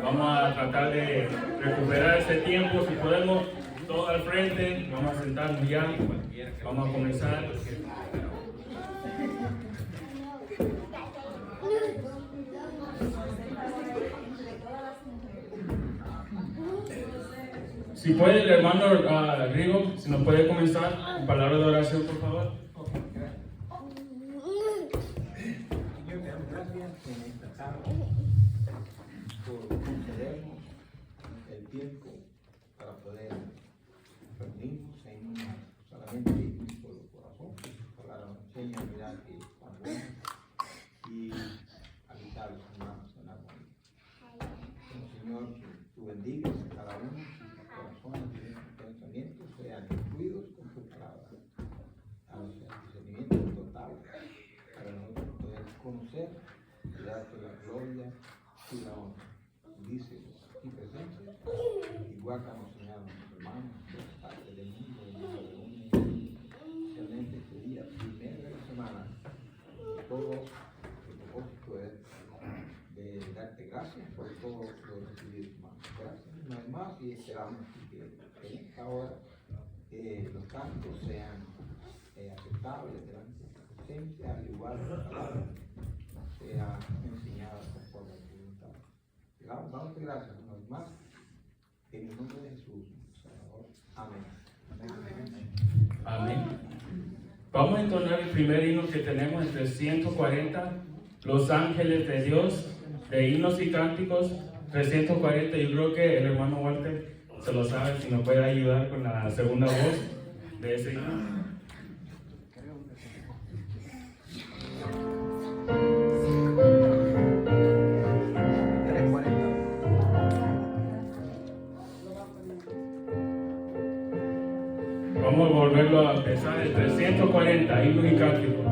Vamos a tratar de recuperar ese tiempo. Si podemos, todos al frente. Vamos a sentarnos ya. Vamos a comenzar. Si puede, el hermano Rigo, si nos puede comenzar en palabras de oración, por favor. Señor, te damos gracias en esta tarde por concedernos el tiempo para poder reunirnos en solamente un solo corazón. Para la enseña, mirar que tan bueno y habitar los hermanos en la armonía. Señor, que tú bendigas a cada uno, sus corazones y sus pensamientos sean incluidos con tu palabra. Danos el discernimiento total para nosotros poder conocer y darte la gloria y la honra. Dícelos aquí presentes, igual que nos señalan nuestros hermanos de todas partes del mundo, y nos reúnen especialmente este día, primero de la semana. Y todo el propósito es de darte gracias por todo lo recibido, hermanos. Gracias una vez más y esperamos que en esta hora los cantos sean aceptables delante de tu presencia, al igual que la palabra sea enseñada conforme a tu voluntad. Dándote gracias una vez más, en el nombre de Jesús, Salvador. Amén. Amén. Vamos a entonar el primer himno que tenemos entre 140, Los Ángeles de Dios, de himnos y cánticos, 340. Yo creo que el hermano Walter se lo sabe, si nos puede ayudar con la segunda voz de ese himno. Vamos a volverlo a empezar el 340, himnos y cánticos.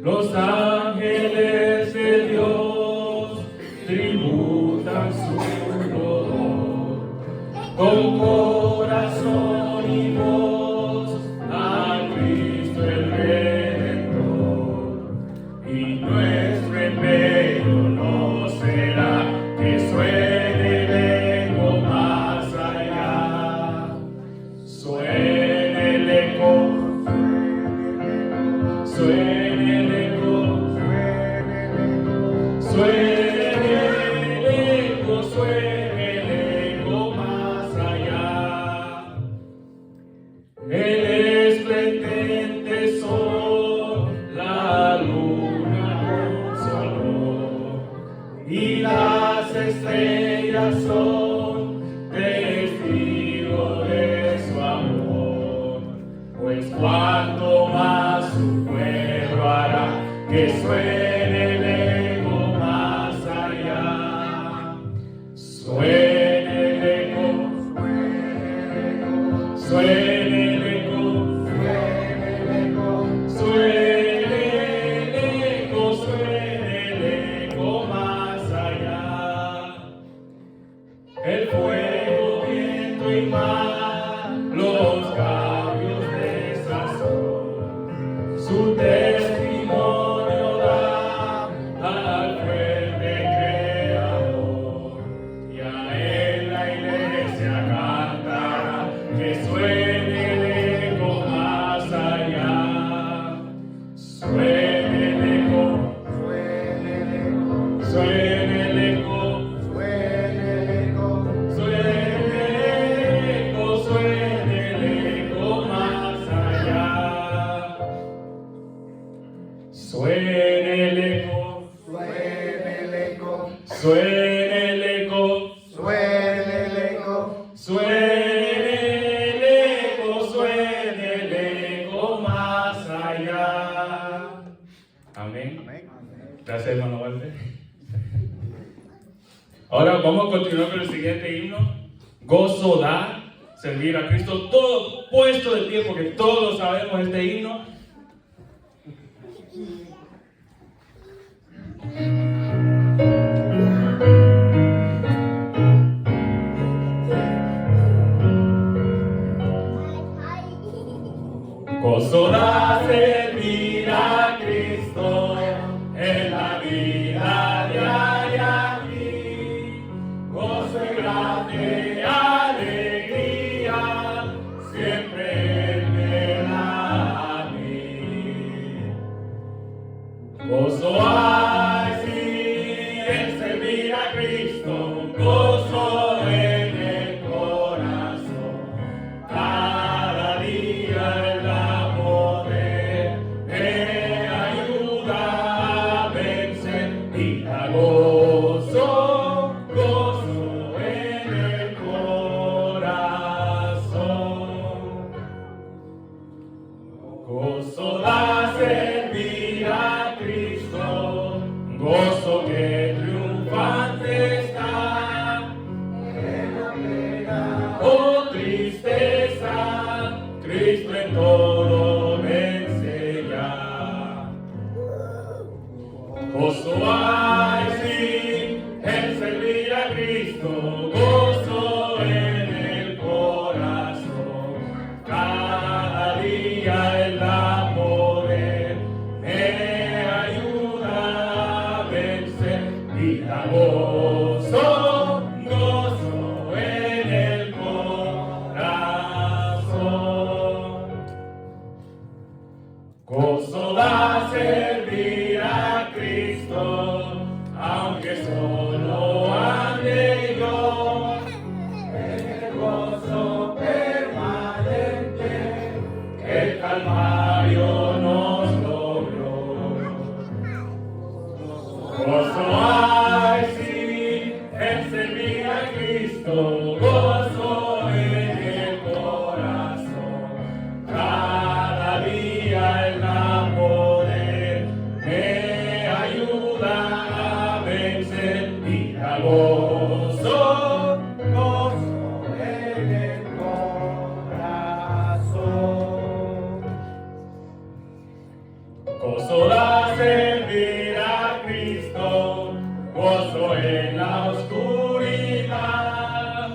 Los ángeles de Dios tributan su dolor con corazón y voz a Cristo el Redentor, y nuestro empeño no será que suene el eco más allá, suene el eco, suene. Estrellas son testigos de su amor, pues cuanto más su pueblo hará que suene el eco más allá, suene el eco, suene el eco, suene el eco, suene el eco más allá. El fuego, viento y mar, los cambios de sazón, su testimonio da al fuerte Creador, y a él la iglesia cantará que suene el eco más allá, suene el eco, suene el eco, suene el eco. Suene el eco, suene el eco, suene el eco, suene el eco, suene el eco, suene el eco más allá. Amén. Gracias, hermano Walter. Ahora vamos a continuar con el siguiente himno. Gozo da servir a Cristo. Todo puesto de pie, porque todos sabemos este himno. Gozo da servir a Cristo en la vida diaria aquí. Gozo y grande alegría siempre Él me da a mí. Gozo hay sí en servir a Cristo, gozo en el corazón. Cada día el poder me ayuda a vencer y da gozo, gozo en el corazón. Gozo da servir a Cristo, gozo que triunfante está. Oh tristeza, Cristo en todo vence ya. Gozo hay sí en servir a Cristo, gozo en el corazón. Cada día Él da poder, me ayuda a vencer y da gozo, gozo en el corazón. Gozo da servir a Cristo, aunque solo ande yo. El gozo permanente que el Calvario nos logró. Gozo hay sí en servir a Cristo, gozo en el corazón. Cada día Él da poder, me ayuda a vencer y da gozo, gozo en el corazón. Gozo da servir a Cristo, gozo en la oscuridad,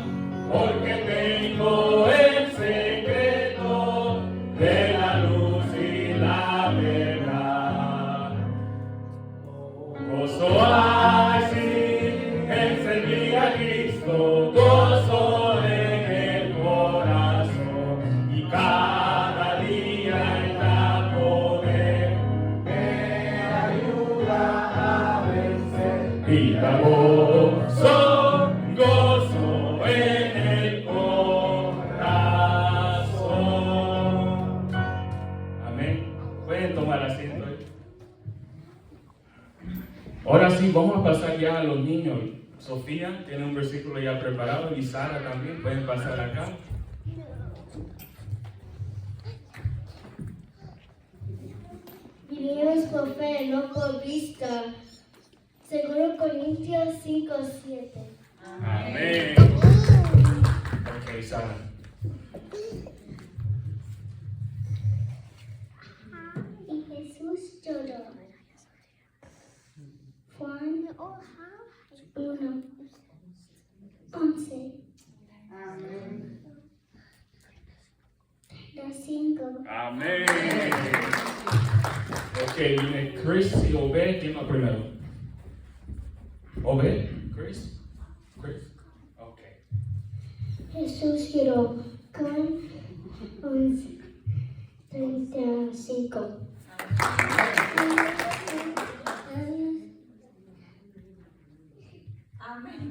porque tengo el secreto de la luz y la verdad. Gozo hay sí en servir a Cristo, gozo en el corazón y cada día Él da poder, me ayuda a vencer y da gozo, gozo en el corazón. Amén. Pueden tomar asiento. Ahora sí, vamos a pasar ya a los niños. Sofía tiene un versículo ya preparado y Sara también. Pueden pasar acá. Vivimos por fe, no por vista. 2 Corintios 5:7. Amén. Ok, Sara. Y Jesús lloró. Juan 1:11. Las 5. Amén. Ok, viene Chris y Obed. ¿Quién va primero? Obed, Chris. Ok. Jesús lloró. Juan 11:35.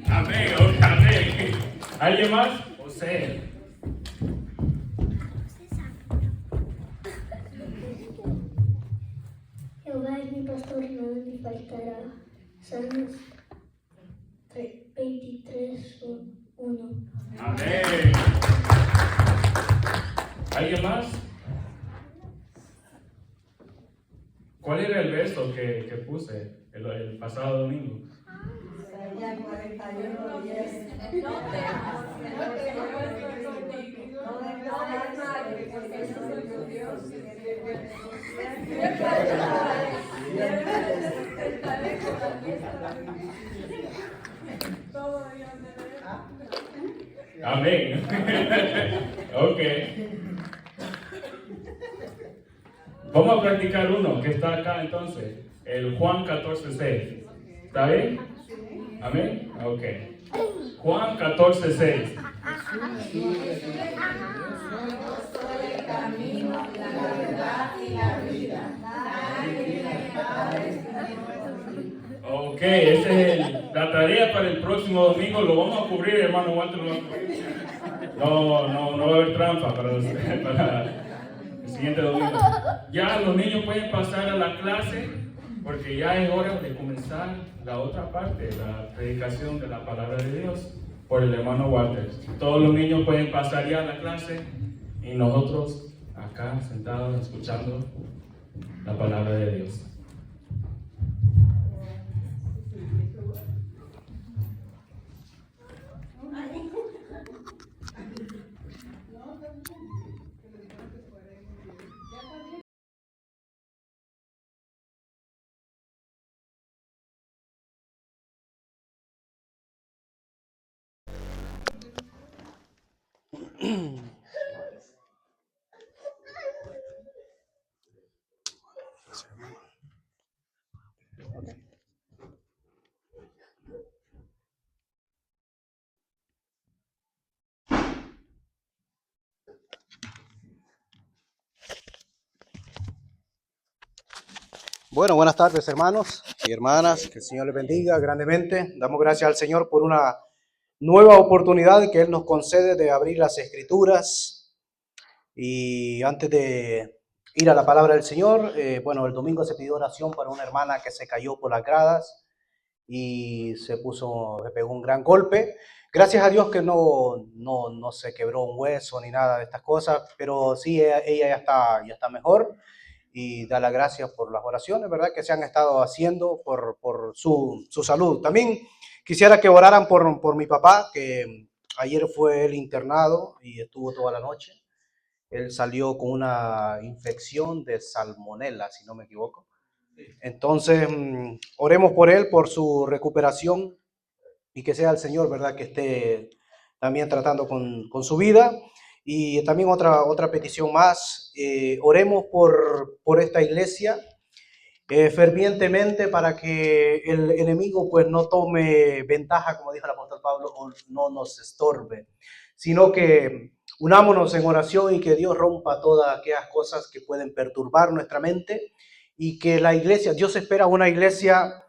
Amén, ok, amén. ¿Alguien más? José. Jehová es mi pastor, nada me faltará. Salmos 23:1. Amén. ¿Alguien más? ¿Cuál era el verso que puse el pasado domingo? Isaías 41:10. No Amén. Ok. Vamos a practicar uno que está acá entonces. El Juan 14:6. ¿Está bien? ¿Amén? Ok. Juan 14:6. Ok, esa es la tarea para el próximo domingo. Lo vamos a cubrir, hermano Walter. Lo va a cubrir. No va a haber trampa para el siguiente domingo. Ya los niños pueden pasar a la clase porque ya es hora de comenzar la otra parte, la predicación de la palabra de Dios por el hermano Walter. Todos los niños pueden pasar ya a la clase y nosotros acá sentados escuchando la palabra de Dios. Bueno, buenas tardes, hermanos y hermanas, que el Señor les bendiga grandemente. Damos gracias al Señor por una nueva oportunidad que Él nos concede de abrir las Escrituras. Y antes de ir a la palabra del Señor, el domingo se pidió oración para una hermana que se cayó por las gradas y se pegó un gran golpe. Gracias a Dios que no se quebró un hueso ni nada de estas cosas, pero sí, ella ya está mejor. Y da las gracias por las oraciones, ¿verdad?, que se han estado haciendo por su salud. También quisiera que oraran por mi papá, que ayer fue él internado y estuvo toda la noche. Él salió con una infección de salmonela, si no me equivoco. Entonces, oremos por él, por su recuperación, y que sea el Señor, ¿verdad?, que esté también tratando con su vida. Y también otra petición más, oremos por esta iglesia fervientemente para que el enemigo pues no tome ventaja, como dijo el apóstol Pablo, o no nos estorbe, sino que unámonos en oración y que Dios rompa todas aquellas cosas que pueden perturbar nuestra mente y que la iglesia, Dios espera una iglesia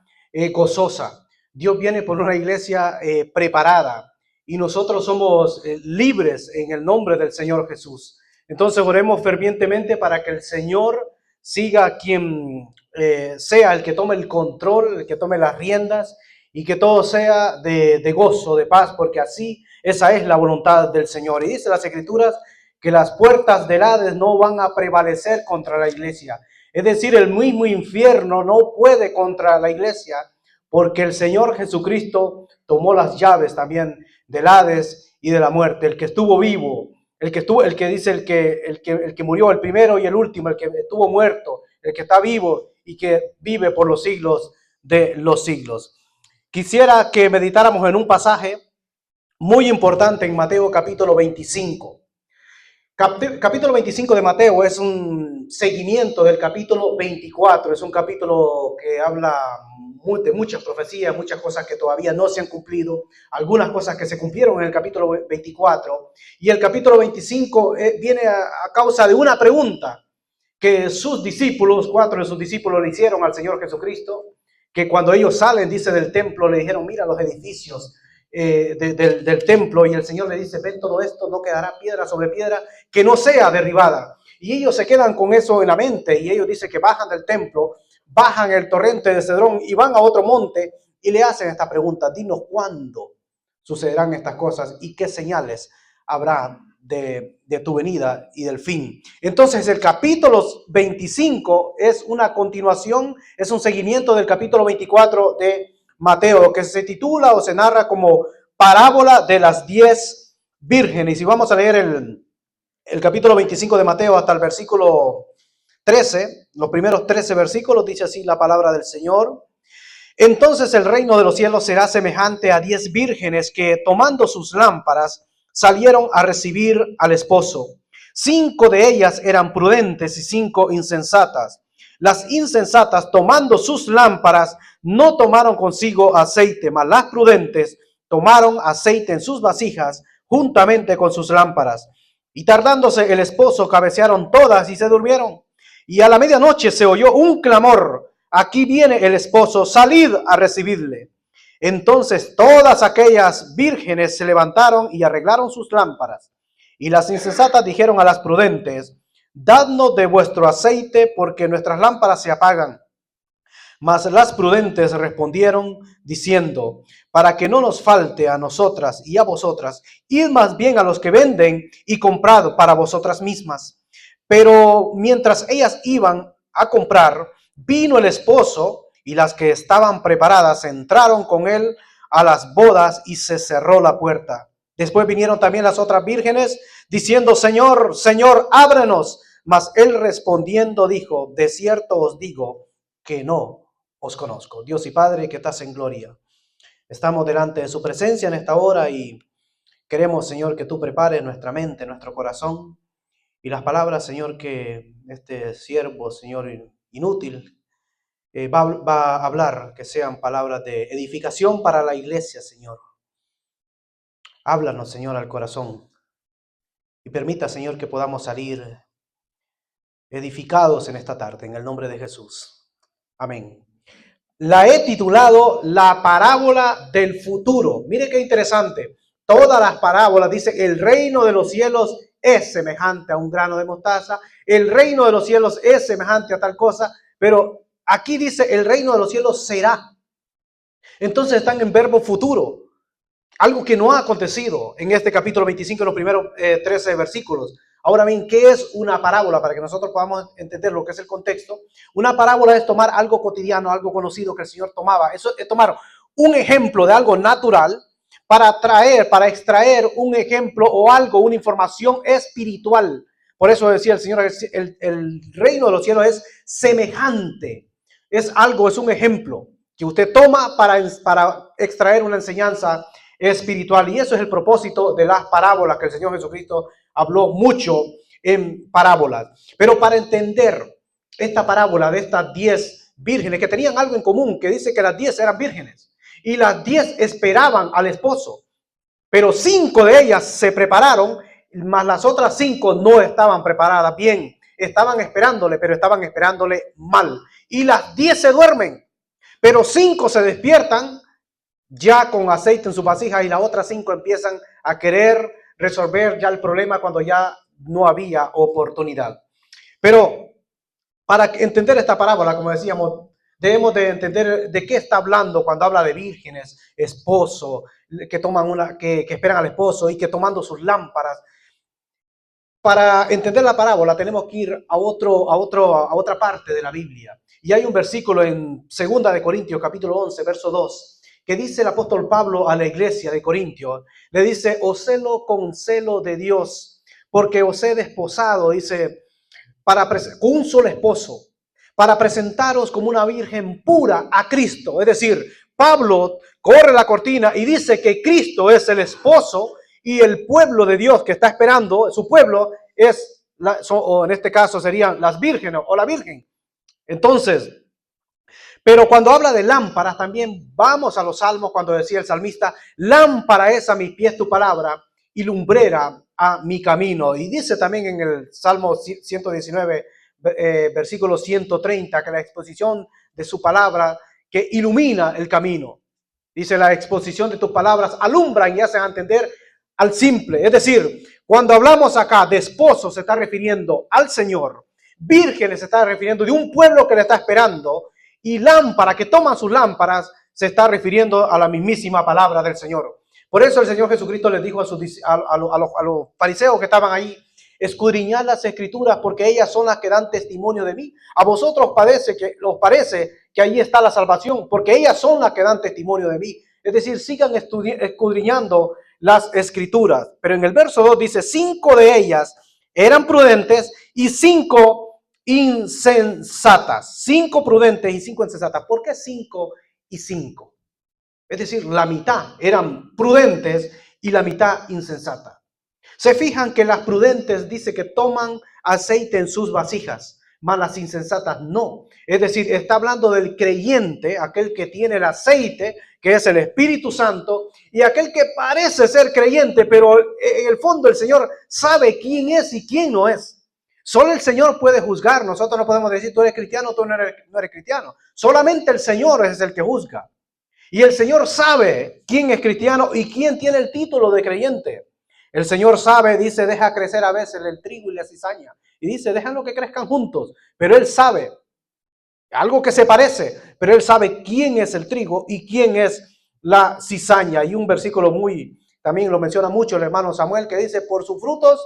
gozosa. Dios viene por una iglesia preparada y nosotros somos libres en el nombre del Señor Jesús. Entonces oremos fervientemente para que el Señor siga quien sea el que tome el control, el que tome las riendas y que todo sea de gozo, de paz, porque así esa es la voluntad del Señor. Y dice las Escrituras que las puertas del Hades no van a prevalecer contra la iglesia. Es decir, el mismo infierno no puede contra la iglesia, porque el Señor Jesucristo tomó las llaves también del Hades y de la muerte. El que estuvo vivo, el que murió, el primero y el último, el que estuvo muerto, el que está vivo y que vive por los siglos de los siglos. Quisiera que meditáramos en un pasaje muy importante en Mateo capítulo 25. Capítulo 25 de Mateo es un seguimiento del capítulo 24. Es un capítulo que habla de muchas profecías, muchas cosas que todavía no se han cumplido, algunas cosas que se cumplieron en el capítulo 24. Y el capítulo 25 viene a causa de una pregunta que sus discípulos, 4 de sus discípulos, le hicieron al Señor Jesucristo, que cuando ellos salen, dice, del templo, le dijeron, mira los edificios del templo, y el Señor le dice, ven todo esto, no quedará piedra sobre piedra que no sea derribada. Y ellos se quedan con eso en la mente, y ellos dicen que bajan del templo, bajan el torrente de Cedrón y van a otro monte y le hacen esta pregunta, dinos cuándo sucederán estas cosas y qué señales habrá de tu venida y del fin. Entonces el capítulo 25 es una continuación, es un seguimiento del capítulo 24 de Mateo, que se titula o se narra como parábola de las 10 vírgenes. Y vamos a leer el capítulo 25 de Mateo hasta el versículo 13, los primeros 13 versículos, dice así la palabra del Señor. Entonces el reino de los cielos será semejante a 10 vírgenes que, tomando sus lámparas, salieron a recibir al esposo. 5 de ellas eran prudentes y 5 insensatas. Las insensatas, tomando sus lámparas, no tomaron consigo aceite, mas las prudentes tomaron aceite en sus vasijas juntamente con sus lámparas. Y tardándose el esposo, cabecearon todas y se durmieron. Y a la medianoche se oyó un clamor: aquí viene el esposo, salid a recibirle. Entonces todas aquellas vírgenes se levantaron y arreglaron sus lámparas. Y las insensatas dijeron a las prudentes: dadnos de vuestro aceite, porque nuestras lámparas se apagan. Mas las prudentes respondieron diciendo: para que no nos falte a nosotras y a vosotras, id más bien a los que venden y comprad para vosotras mismas. Pero mientras ellas iban a comprar, vino el esposo, y las que estaban preparadas entraron con él a las bodas y se cerró la puerta. Después vinieron también las otras vírgenes diciendo: Señor, Señor, ábrenos. Mas él respondiendo dijo: de cierto os digo que no os conozco. Dios y Padre que estás en gloria, estamos delante de su presencia en esta hora y queremos, Señor, que tú prepares nuestra mente, nuestro corazón, y las palabras, Señor, que este siervo, Señor, inútil, va a hablar, que sean palabras de edificación para la iglesia, Señor. Háblanos, Señor, al corazón y permita, Señor, que podamos salir edificados en esta tarde, en el nombre de Jesús. Amén. La he titulado La parábola del futuro. Mire qué interesante. Todas las parábolas dicen: el reino de los cielos es semejante a un grano de mostaza, el reino de los cielos es semejante a tal cosa, pero aquí dice: el reino de los cielos será. Entonces están en verbo futuro, algo que no ha acontecido en este capítulo 25, en los primeros 13 versículos. Ahora bien, ¿qué es una parábola? Para que nosotros podamos entender lo que es el contexto. Una parábola es tomar algo cotidiano, algo conocido que el Señor tomaba. Eso es tomar un ejemplo de algo natural para extraer un ejemplo o algo, una información espiritual. Por eso decía el Señor, el reino de los cielos es semejante. Es algo, es un ejemplo que usted toma para extraer una enseñanza espiritual. Y eso es el propósito de las parábolas, que el Señor Jesucristo habló mucho en parábolas. Pero para entender esta parábola de estas 10 vírgenes que tenían algo en común, que dice que las 10 eran vírgenes y las 10 esperaban al esposo, pero 5 de ellas se prepararon, mas las otras 5 no estaban preparadas bien. Estaban esperándole, pero estaban esperándole mal. Y las 10 se duermen, pero 5 se despiertan ya con aceite en su vasija, y las otras 5 empiezan a querer resolver ya el problema cuando ya no había oportunidad. Pero para entender esta parábola, como decíamos, debemos de entender de qué está hablando cuando habla de vírgenes, esposo, que esperan al esposo y que tomando sus lámparas. Para entender la parábola tenemos que ir a otra parte de la Biblia. Y hay un versículo en 2 de Corintios, capítulo 11, verso 2, que dice el apóstol Pablo a la iglesia de Corintios, le dice: os celo con celo de Dios, porque os he desposado, dice, con un solo esposo, para presentaros como una virgen pura a Cristo. Es decir, Pablo corre la cortina y dice que Cristo es el esposo y el pueblo de Dios que está esperando, su pueblo es, o en este caso serían las vírgenes o la virgen. Entonces, pero cuando habla de lámparas, también vamos a los salmos, cuando decía el salmista: lámpara es a mis pies tu palabra y lumbrera a mi camino. Y dice también en el Salmo 119, versículo 130, que la exposición de su palabra que ilumina el camino. Dice: la exposición de tus palabras alumbran y hacen entender al simple. Es decir, cuando hablamos acá de esposo, se está refiriendo al Señor. Vírgenes se está refiriendo de un pueblo que le está esperando. Y lámpara, que toman sus lámparas, se está refiriendo a la mismísima palabra del Señor. Por eso el Señor Jesucristo les dijo a los fariseos que estaban ahí: escudriñad las escrituras, porque ellas son las que dan testimonio de mí. A vosotros os parece que ahí está la salvación, porque ellas son las que dan testimonio de mí. Es decir, sigan escudriñando las escrituras. Pero en el verso 2 dice: 5 de ellas eran prudentes y 5 insensatas. 5 prudentes y 5 insensatas. ¿Por qué 5 y 5? Es decir, la mitad eran prudentes y la mitad insensata. Se fijan que las prudentes dice que toman aceite en sus vasijas, mas las insensatas no. Es decir, está hablando del creyente, aquel que tiene el aceite, que es el Espíritu Santo, y aquel que parece ser creyente, pero en el fondo el Señor sabe quién es y quién no es. Solo el Señor puede juzgar. Nosotros no podemos decir tú eres cristiano o tú no eres cristiano. Solamente el Señor es el que juzga. Y el Señor sabe quién es cristiano y quién tiene el título de creyente. El Señor sabe, dice, deja crecer a veces el trigo y la cizaña. Y dice, déjenlo que crezcan juntos. Pero Él sabe, algo que se parece, pero Él sabe quién es el trigo y quién es la cizaña. Y un versículo también lo menciona mucho el hermano Samuel, que dice, por sus frutos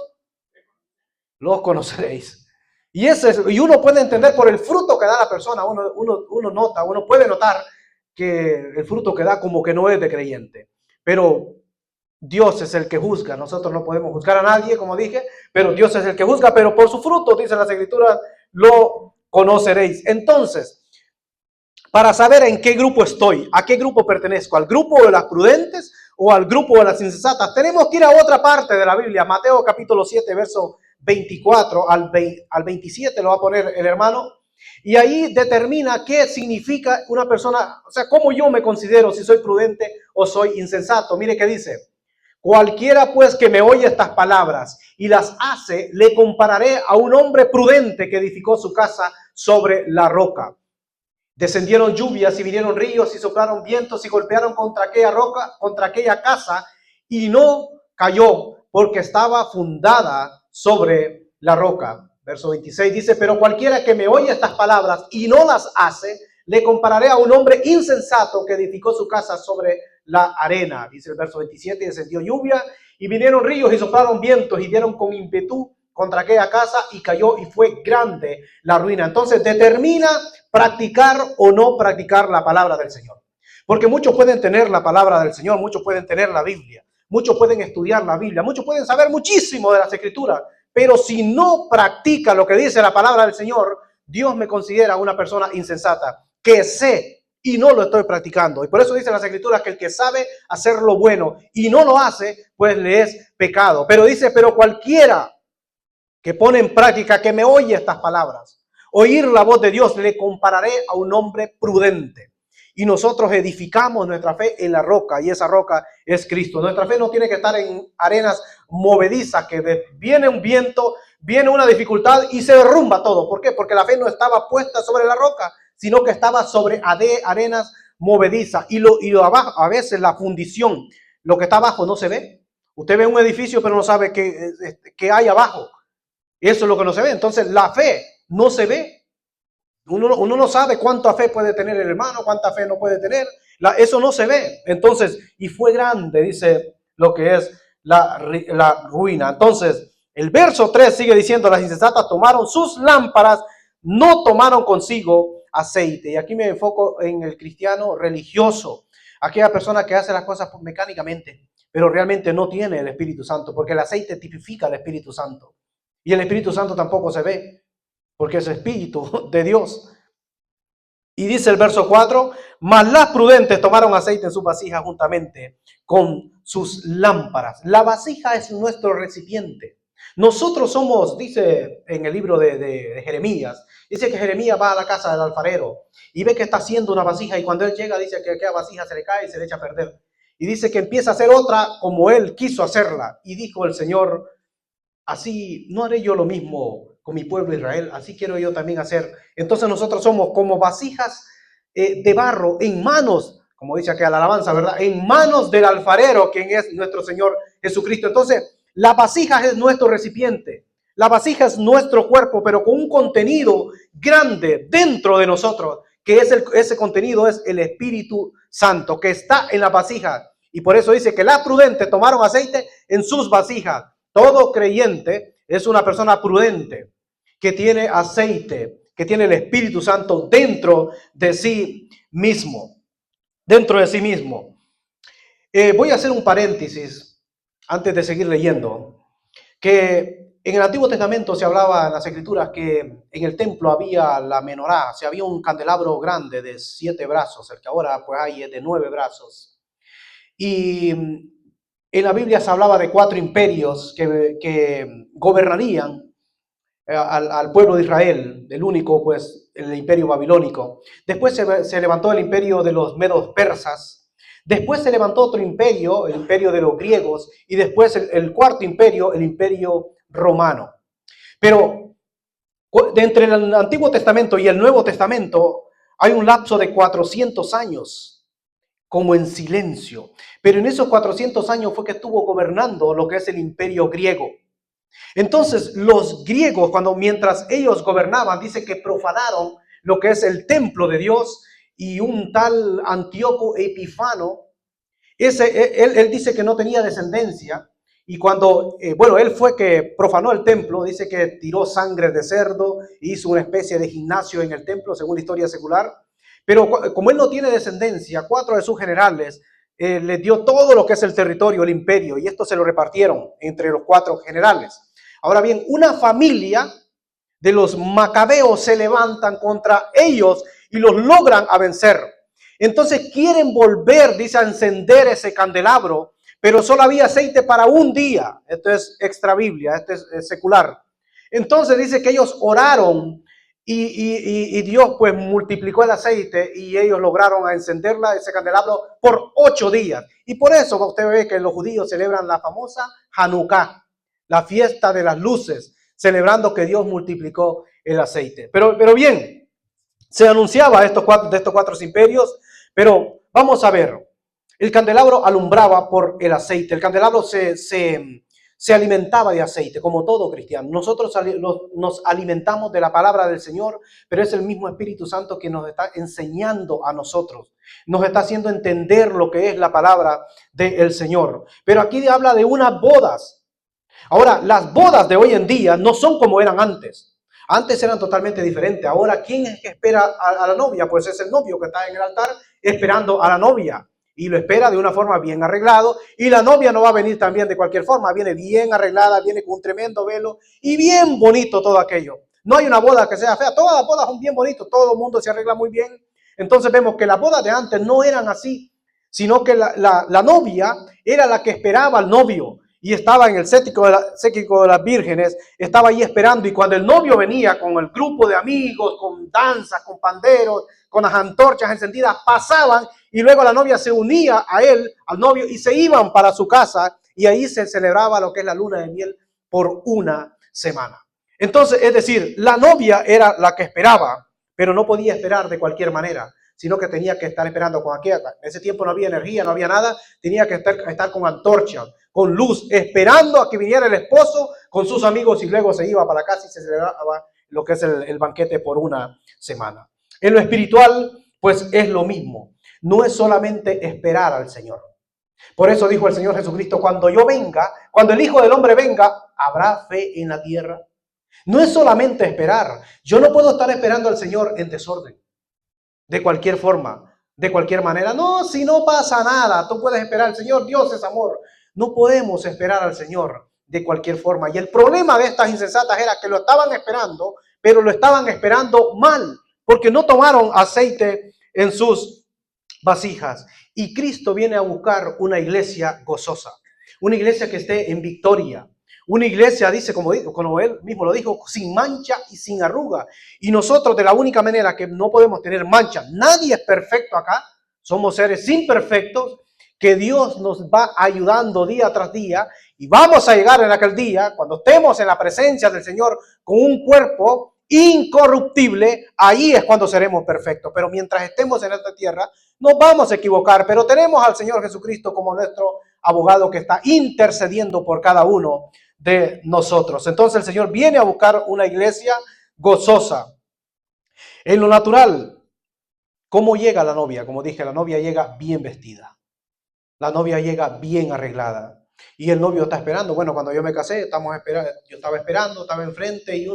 los conoceréis. Y uno puede entender por el fruto que da la persona, uno puede notar que el fruto que da como que no es de creyente. Pero Dios es el que juzga. Nosotros no podemos juzgar a nadie, como dije, pero Dios es el que juzga. Pero por su fruto, dice las Escrituras, lo conoceréis. Entonces, para saber en qué grupo estoy, a qué grupo pertenezco, al grupo de las prudentes o al grupo de las insensatas, tenemos que ir a otra parte de la Biblia. Mateo capítulo 7, verso 24 al 27, lo va a poner el hermano. Y ahí determina qué significa una persona, o sea, cómo yo me considero, si soy prudente o soy insensato. Mire qué dice. Cualquiera pues que me oye estas palabras y las hace, le compararé a un hombre prudente que edificó su casa sobre la roca. Descendieron lluvias y vinieron ríos y soplaron vientos y golpearon contra aquella roca, contra aquella casa, y no cayó porque estaba fundada sobre la roca. Verso 26 dice, pero cualquiera que me oye estas palabras y no las hace, le compararé a un hombre insensato que edificó su casa sobre la arena. Dice el verso 27, descendió lluvia y vinieron ríos y soplaron vientos y dieron con ímpetu contra aquella casa y cayó y fue grande la ruina. Entonces determina practicar o no practicar la palabra del Señor. Porque muchos pueden tener la palabra del Señor, muchos pueden tener la Biblia, muchos pueden estudiar la Biblia, muchos pueden saber muchísimo de las Escrituras, pero si no practica lo que dice la palabra del Señor, Dios me considera una persona insensata, que sé y no lo estoy practicando. Y por eso dice las Escrituras que el que sabe hacer lo bueno y no lo hace, pues le es pecado. Pero dice, pero cualquiera que pone en práctica, que me oye estas palabras, oír la voz de Dios, le compararé a un hombre prudente. Y nosotros edificamos nuestra fe en la roca, y esa roca es Cristo. Nuestra fe no tiene que estar en arenas movedizas, que viene un viento, viene una dificultad y se derrumba todo. ¿Por qué? Porque la fe no estaba puesta sobre la roca, sino que estaba sobre arenas movedizas. Y lo abajo, a veces la fundición, lo que está abajo no se ve. Usted ve un edificio, pero no sabe qué hay abajo. Eso es lo que no se ve. Entonces la fe no se ve. Uno no sabe cuánta fe puede tener el hermano, cuánta fe no puede tener. Eso no se ve. Entonces, y fue grande, dice lo que es la ruina. Entonces, el verso 3 sigue diciendo, las insensatas tomaron sus lámparas, no tomaron consigo aceite. Y aquí me enfoco en el cristiano religioso, aquella persona que hace las cosas mecánicamente, pero realmente no tiene el Espíritu Santo, porque el aceite tipifica al Espíritu Santo. Y el Espíritu Santo tampoco se ve, porque es Espíritu de Dios. Y dice el verso 4, mas las prudentes tomaron aceite en sus vasijas juntamente con sus lámparas. La vasija es nuestro recipiente. Nosotros somos, dice en el libro de Jeremías, dice que Jeremías va a la casa del alfarero y ve que está haciendo una vasija, y cuando él llega dice que aquella vasija se le cae y se le echa a perder. Y dice que empieza a hacer otra como él quiso hacerla. Y dijo el Señor, así no haré yo lo mismo con mi pueblo Israel, así quiero yo también hacer. Entonces nosotros somos como vasijas de barro en manos, como dice aquí la alabanza, ¿verdad? En manos del alfarero, quien es nuestro Señor Jesucristo. Entonces, la vasija es nuestro recipiente, la vasija es nuestro cuerpo, pero con un contenido grande dentro de nosotros, que es ese contenido es el Espíritu Santo, que está en la vasija. Y por eso dice que las prudentes tomaron aceite en sus vasijas. Todo creyente es una persona prudente, que tiene aceite, que tiene el Espíritu Santo dentro de sí mismo. Dentro de sí mismo. Voy a hacer un paréntesis antes de seguir leyendo. Que en el Antiguo Testamento se hablaba en las Escrituras que en el templo había la menorá, o sea, había un candelabro grande de 7 brazos, el que ahora pues hay es de 9 brazos. Y en la Biblia se hablaba de 4 imperios que gobernarían al pueblo de Israel, el único, pues, el imperio babilónico. Después se levantó el imperio de los medos persas. Después se levantó otro imperio, el imperio de los griegos, y después el cuarto imperio, el imperio romano. Pero entre el Antiguo Testamento y el Nuevo Testamento hay un lapso de 400 años, como en silencio. Pero en esos 400 años fue que estuvo gobernando lo que es el imperio griego. Entonces los griegos, mientras ellos gobernaban, dice que profanaron lo que es el templo de Dios, y un tal Antíoco Epifano, él dice que no tenía descendencia, y cuando, él fue que profanó el templo, dice que tiró sangre de cerdo, hizo una especie de gimnasio en el templo, según la historia secular. Pero como él no tiene descendencia, 4 de sus generales le dio todo lo que es el territorio, el imperio, y esto se lo repartieron entre los 4 generales. Ahora bien, una familia de los macabeos se levantan contra ellos y los logran a vencer. Entonces quieren volver, dice, a encender ese candelabro, pero solo había aceite para un día. Esto es extra Biblia, esto es secular. Entonces dice que ellos oraron y Dios pues multiplicó el aceite y ellos lograron a encenderla, ese candelabro, por 8 días. Y por eso usted ve que los judíos celebran la famosa Hanukkah, la fiesta de las luces, celebrando que Dios multiplicó el aceite. Pero bien, se anunciaba de estos 4 imperios, pero vamos a ver. El candelabro alumbraba por el aceite. El candelabro se alimentaba de aceite, como todo cristiano. Nosotros nos alimentamos de la palabra del Señor, pero es el mismo Espíritu Santo que nos está enseñando a nosotros. Nos está haciendo entender lo que es la palabra del Señor. Pero aquí habla de unas bodas. Ahora, las bodas de hoy en día no son como eran antes. Antes eran totalmente diferentes. Ahora, ¿quién es que espera a la novia? Pues es el novio que está en el altar esperando a la novia. Y lo espera de una forma bien arreglado. Y la novia no va a venir también de cualquier forma. Viene bien arreglada, viene con un tremendo velo y bien bonito todo aquello. No hay una boda que sea fea. Todas las bodas son bien bonitas. Todo el mundo se arregla muy bien. Entonces vemos que las bodas de antes no eran así, sino que la novia era la que esperaba al novio. Y estaba en el séquico de las vírgenes, estaba ahí esperando. Y cuando el novio venía con el grupo de amigos, con danzas, con panderos, con las antorchas encendidas, pasaban y luego la novia se unía a él, al novio, y se iban para su casa. Y ahí se celebraba lo que es la luna de miel por una semana. Entonces, es decir, la novia era la que esperaba, pero no podía esperar de cualquier manera, sino que tenía que estar esperando con aquella. En ese tiempo no había energía, no había nada, tenía que estar con antorchas, con luz, esperando a que viniera el esposo con sus amigos y luego se iba para casa y se celebraba lo que es el banquete por una semana. En lo espiritual, pues es lo mismo. No es solamente esperar al Señor. Por eso dijo el Señor Jesucristo, cuando yo venga, cuando el Hijo del Hombre venga, ¿habrá fe en la tierra? No es solamente esperar. Yo no puedo estar esperando al Señor en desorden, de cualquier forma, de cualquier manera. No, si no pasa nada, tú puedes esperar al Señor, Dios es amor. No podemos esperar al Señor de cualquier forma. Y el problema de estas insensatas era que lo estaban esperando, pero lo estaban esperando mal, porque no tomaron aceite en sus vasijas. Y Cristo viene a buscar una iglesia gozosa, una iglesia que esté en victoria, una iglesia, dice, como él mismo lo dijo, sin mancha y sin arruga. Y nosotros, de la única manera que no podemos tener mancha, nadie es perfecto acá, somos seres imperfectos, que Dios nos va ayudando día tras día, y vamos a llegar en aquel día, cuando estemos en la presencia del Señor con un cuerpo incorruptible, ahí es cuando seremos perfectos. Pero mientras estemos en esta tierra, nos vamos a equivocar, pero tenemos al Señor Jesucristo como nuestro abogado que está intercediendo por cada uno de nosotros. Entonces el Señor viene a buscar una iglesia gozosa. En lo natural, ¿cómo llega la novia? Como dije, la novia llega bien vestida. La novia llega bien arreglada y el novio está esperando. Bueno, cuando yo me casé, yo estaba esperando, estaba enfrente y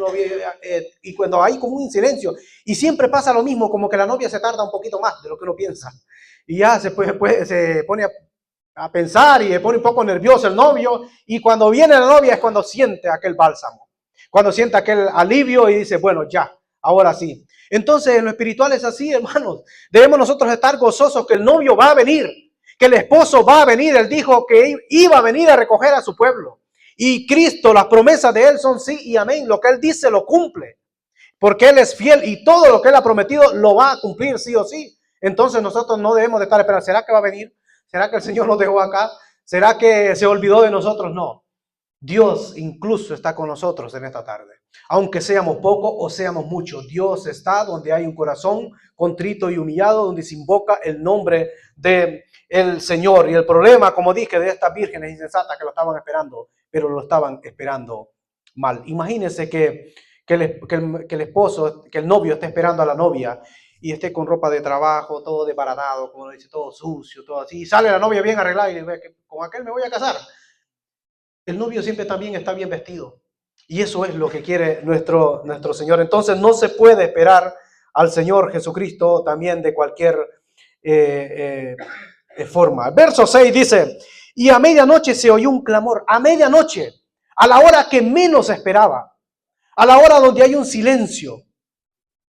y cuando hay como un silencio y siempre pasa lo mismo, como que la novia se tarda un poquito más de lo que uno piensa y ya se pone a pensar y se pone un poco nervioso el novio, y cuando viene la novia es cuando siente aquel bálsamo, cuando siente aquel alivio y dice, bueno, ya, ahora sí. Entonces en lo espiritual es así, hermanos. Debemos nosotros estar gozosos que el novio va a venir, que el esposo va a venir. Él dijo que iba a venir a recoger a su pueblo. Y Cristo, las promesas de Él son sí y amén. Lo que Él dice lo cumple. Porque Él es fiel y todo lo que Él ha prometido lo va a cumplir sí o sí. Entonces nosotros no debemos de estar esperando. ¿Será que va a venir? ¿Será que el Señor nos dejó acá? ¿Será que se olvidó de nosotros? No. Dios incluso está con nosotros en esta tarde. Aunque seamos pocos o seamos muchos, Dios está donde hay un corazón contrito y humillado, donde se invoca el nombre del Señor. Y el problema, como dije, de estas vírgenes insensatas que lo estaban esperando, pero lo estaban esperando mal. Imagínense que el esposo, que el novio esté esperando a la novia y esté con ropa de trabajo, todo desbaratado, como dice, todo sucio, todo así. Y sale la novia bien arreglada y dice, con aquel me voy a casar. El novio siempre también está bien vestido. Y eso es lo que quiere nuestro Señor. Entonces no se puede esperar al Señor Jesucristo también de cualquier forma. Verso 6 dice, y a medianoche se oyó un clamor. A medianoche, a la hora que menos esperaba. A la hora donde hay un silencio.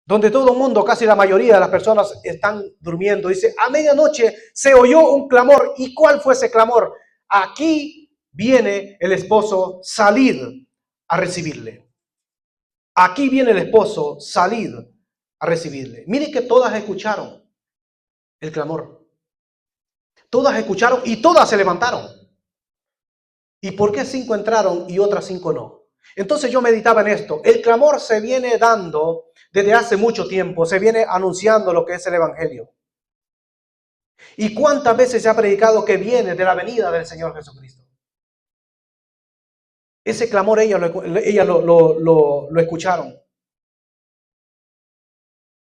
Donde todo el mundo, casi la mayoría de las personas están durmiendo. Dice, a medianoche se oyó un clamor. ¿Y cuál fue ese clamor? Aquí viene el esposo, salid a recibirle. Aquí viene el esposo, salid a recibirle. Mire que todas escucharon el clamor. Todas escucharon y todas se levantaron. ¿Y por qué 5 entraron y otras 5 no? Entonces yo meditaba en esto. El clamor se viene dando desde hace mucho tiempo. Se viene anunciando lo que es el Evangelio. ¿Y cuántas veces se ha predicado que viene de la venida del Señor Jesucristo? Ese clamor ellas lo escucharon.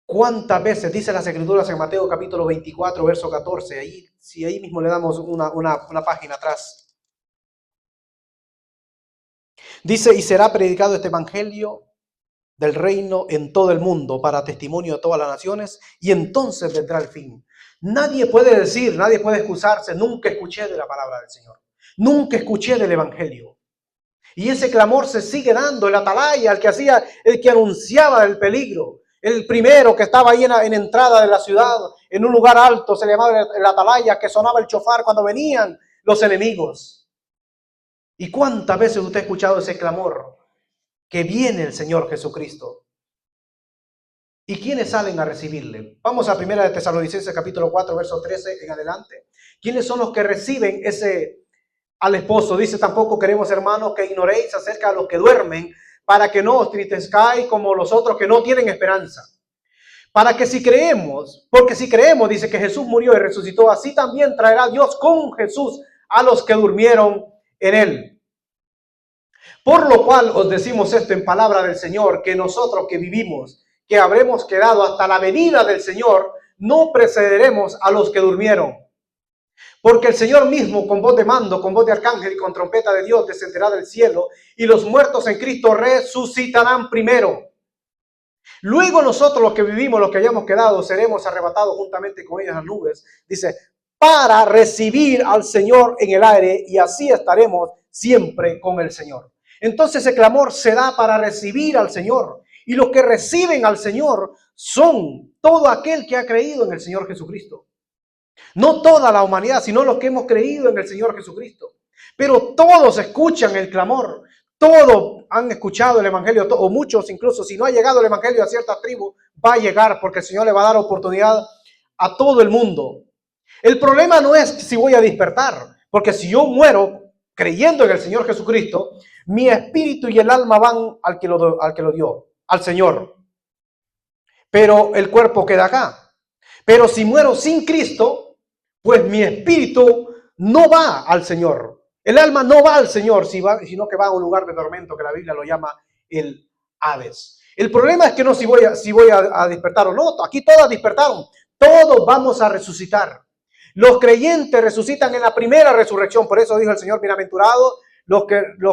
¿Cuántas veces dice las Escrituras en Mateo capítulo 24, verso 14? Ahí mismo le damos una página atrás. Dice, y será predicado este evangelio del reino en todo el mundo para testimonio de todas las naciones y entonces vendrá el fin. Nadie puede decir, nadie puede excusarse, nunca escuché de la palabra del Señor. Nunca escuché del evangelio. Y ese clamor se sigue dando, el atalaya, el que anunciaba el peligro. El primero que estaba ahí en entrada de la ciudad, en un lugar alto, se le llamaba el atalaya, que sonaba el chofar cuando venían los enemigos. ¿Y cuántas veces usted ha escuchado ese clamor? Que viene el Señor Jesucristo. ¿Y quiénes salen a recibirle? Vamos a 1 de Tesalonicenses capítulo 4, verso 13 en adelante. ¿Quiénes son los que reciben al esposo? Dice, tampoco queremos, hermanos, que ignoréis acerca de los que duermen, para que no os tristezcáis como los otros que no tienen esperanza. Porque si creemos, dice, que Jesús murió y resucitó, así también traerá Dios con Jesús a los que durmieron en él. Por lo cual os decimos esto en palabra del Señor, que nosotros que vivimos, que habremos quedado hasta la venida del Señor, no precederemos a los que durmieron. Porque el Señor mismo, con voz de mando, con voz de arcángel y con trompeta de Dios, descenderá del cielo, y los muertos en Cristo resucitarán primero. Luego nosotros, los que vivimos, los que hayamos quedado, seremos arrebatados juntamente con ellos en las nubes. Dice, para recibir al Señor en el aire, y así estaremos siempre con el Señor. Entonces ese clamor se da para recibir al Señor. Y los que reciben al Señor son todo aquel que ha creído en el Señor Jesucristo. No toda la humanidad, sino los que hemos creído en el Señor Jesucristo. Pero todos escuchan el clamor. Todos han escuchado el Evangelio, o muchos incluso. Si no ha llegado el Evangelio a cierta tribu, va a llegar porque el Señor le va a dar oportunidad a todo el mundo. El problema no es si voy a despertar, porque si yo muero creyendo en el Señor Jesucristo, mi espíritu y el alma van al que lo dio, al Señor. Pero el cuerpo queda acá. Pero si muero sin Cristo, pues mi espíritu no va al Señor. El alma no va al Señor, sino que va a un lugar de tormento que la Biblia lo llama el Hades. El problema es que no si voy a despertar o no. Aquí todas despertaron. Todos vamos a resucitar. Los creyentes resucitan en la primera resurrección. Por eso dijo el Señor, bienaventurados los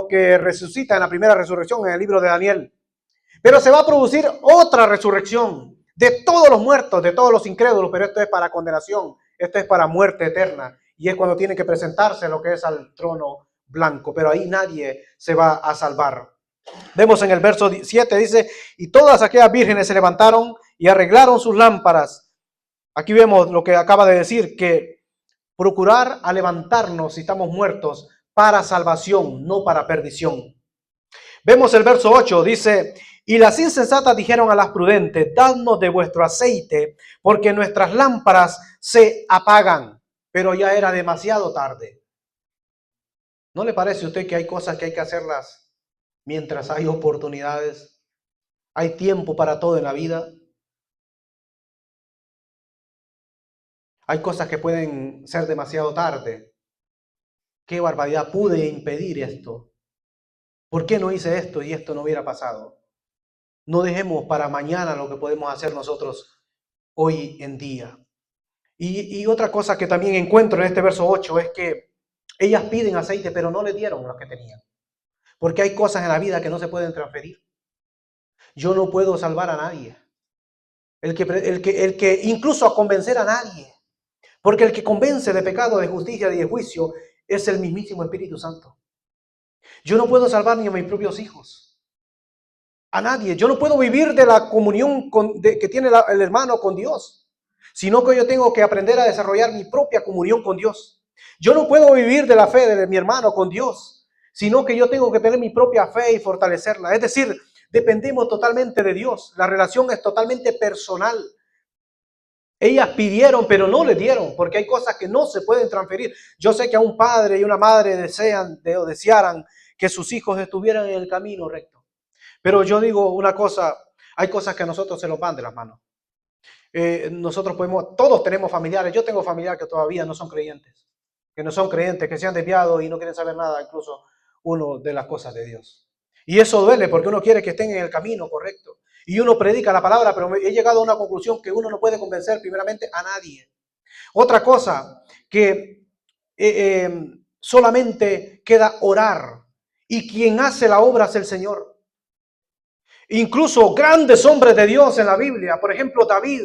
que resucitan en la primera resurrección en el libro de Daniel. Pero se va a producir otra resurrección de todos los muertos, de todos los incrédulos, pero esto es para condenación, esto es para muerte eterna. Y es cuando tiene que presentarse lo que es al trono blanco, pero ahí nadie se va a salvar. Vemos en el verso 7, dice, y todas aquellas vírgenes se levantaron y arreglaron sus lámparas. Aquí vemos lo que acaba de decir, que procurar a levantarnos si estamos muertos para salvación, no para perdición. Vemos el verso 8, dice, y las insensatas dijeron a las prudentes, dadnos de vuestro aceite, porque nuestras lámparas se apagan. Pero ya era demasiado tarde. ¿No le parece a usted que hay cosas que hay que hacerlas mientras hay oportunidades? Hay tiempo para todo en la vida. Hay cosas que pueden ser demasiado tarde. ¿Qué barbaridad! Pude impedir esto. ¿Por qué no hice esto y esto no hubiera pasado? No dejemos para mañana lo que podemos hacer nosotros hoy en día. Y otra cosa que también encuentro en este verso 8 es que ellas piden aceite, pero no le dieron lo que tenían. Porque hay cosas en la vida que no se pueden transferir. Yo no puedo salvar a nadie. El que incluso a convencer a nadie. Porque el que convence de pecado, de justicia y de juicio es el mismísimo Espíritu Santo. Yo no puedo salvar ni a mis propios hijos. A nadie. Yo no puedo vivir de la comunión que tiene el hermano con Dios. Sino que yo tengo que aprender a desarrollar mi propia comunión con Dios. Yo no puedo vivir de la fe de mi hermano con Dios, sino que yo tengo que tener mi propia fe y fortalecerla. Es decir, dependemos totalmente de Dios. La relación es totalmente personal. Ellas pidieron, pero no le dieron, porque hay cosas que no se pueden transferir. Yo sé que a un padre y una madre desearan que sus hijos estuvieran en el camino recto. Pero yo digo una cosa, hay cosas que a nosotros se nos van de las manos. Todos tenemos familiares, yo tengo familiares que todavía no son creyentes, que se han desviado y no quieren saber nada, incluso uno de las cosas de Dios. Y eso duele porque uno quiere que estén en el camino correcto. Y uno predica la palabra, pero he llegado a una conclusión que uno no puede convencer primeramente a nadie. Otra cosa, que solamente queda orar. Y quien hace la obra es el Señor. Incluso grandes hombres de Dios en la Biblia, por ejemplo David.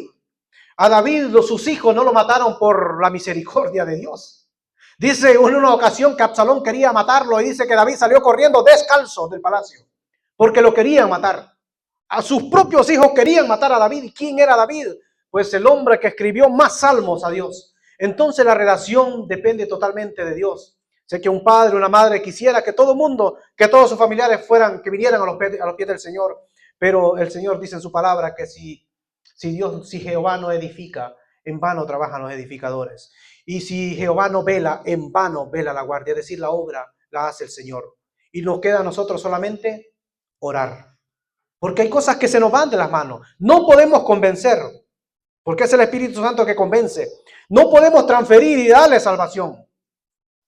A David sus hijos no lo mataron por la misericordia de Dios. Dice en una ocasión que Absalón quería matarlo y dice que David salió corriendo descalzo del palacio porque lo querían matar. A sus propios hijos querían matar a David. ¿Y quién era David? Pues el hombre que escribió más salmos a Dios. Entonces la relación depende totalmente de Dios. Sé que un padre, una madre quisiera que todo el mundo, que todos sus familiares que vinieran a los pies del Señor. Pero el Señor dice en su palabra que si Jehová no edifica, en vano trabajan los edificadores. Y si Jehová no vela, en vano vela la guardia. Es decir, la obra la hace el Señor. Y nos queda a nosotros solamente orar. Porque hay cosas que se nos van de las manos. No podemos convencer, porque es el Espíritu Santo que convence. No podemos transferir y darle salvación.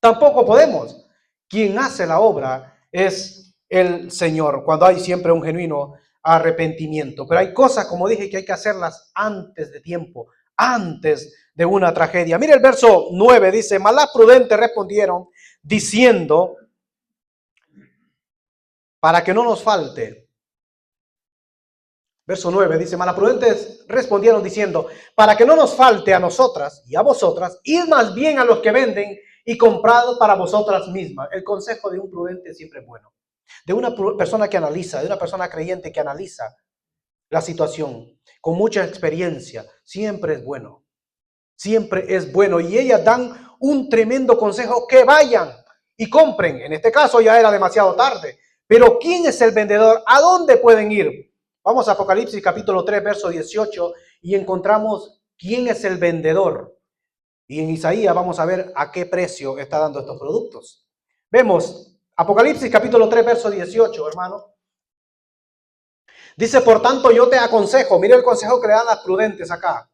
Tampoco podemos. Quien hace la obra es el Señor, cuando hay siempre un genuino arrepentimiento. Pero hay cosas, como dije, que hay que hacerlas antes de tiempo, antes de una tragedia. Mire el verso 9, dice, mas las prudentes respondieron diciendo, para que no nos falte. Verso 9 dice, mas las prudentes respondieron diciendo, para que no nos falte a nosotras y a vosotras, id más bien a los que venden y comprad para vosotras mismas. El consejo de un prudente siempre es bueno. De una persona que analiza, de una persona creyente que analiza la situación con mucha experiencia, siempre es bueno. Siempre es bueno. Y ellas dan un tremendo consejo, que vayan y compren. En este caso ya era demasiado tarde. Pero ¿quién es el vendedor? ¿A dónde pueden ir? Vamos a Apocalipsis capítulo 3, verso 18 y encontramos quién es el vendedor. Y en Isaías vamos a ver a qué precio está dando estos productos. Vemos Apocalipsis capítulo 3, verso 18, hermano. Dice, por tanto yo te aconsejo, mire el consejo que le dan las prudentes acá.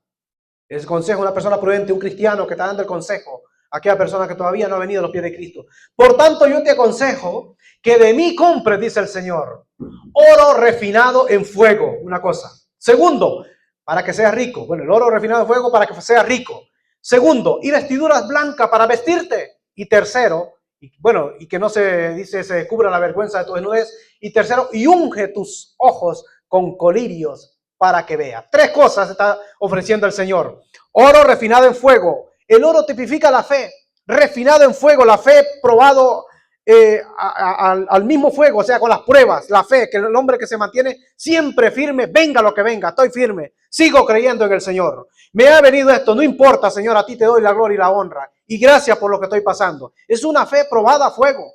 Es consejo, una persona prudente, un cristiano que está dando el consejo a aquella persona que todavía no ha venido a los pies de Cristo. Por tanto yo te aconsejo que de mí compres, dice el Señor, oro refinado en fuego, una cosa. Segundo, para que seas rico. Bueno, el oro refinado en fuego para que seas rico. Segundo, y vestiduras blancas para vestirte. Y tercero, y que no se cubra la vergüenza de tu desnudez. Y tercero, y unge tus ojos con colirios para que veas. Tres cosas está ofreciendo el Señor. Oro refinado en fuego. El oro tipifica la fe. Refinado en fuego, la fe probado al mismo fuego, o sea, con las pruebas, la fe, que el hombre que se mantiene siempre firme, venga lo que venga, estoy firme, sigo creyendo en el Señor. Me ha venido esto, no importa, Señor, a ti te doy la gloria y la honra. y gracias por lo que estoy pasando. Es una fe probada a fuego.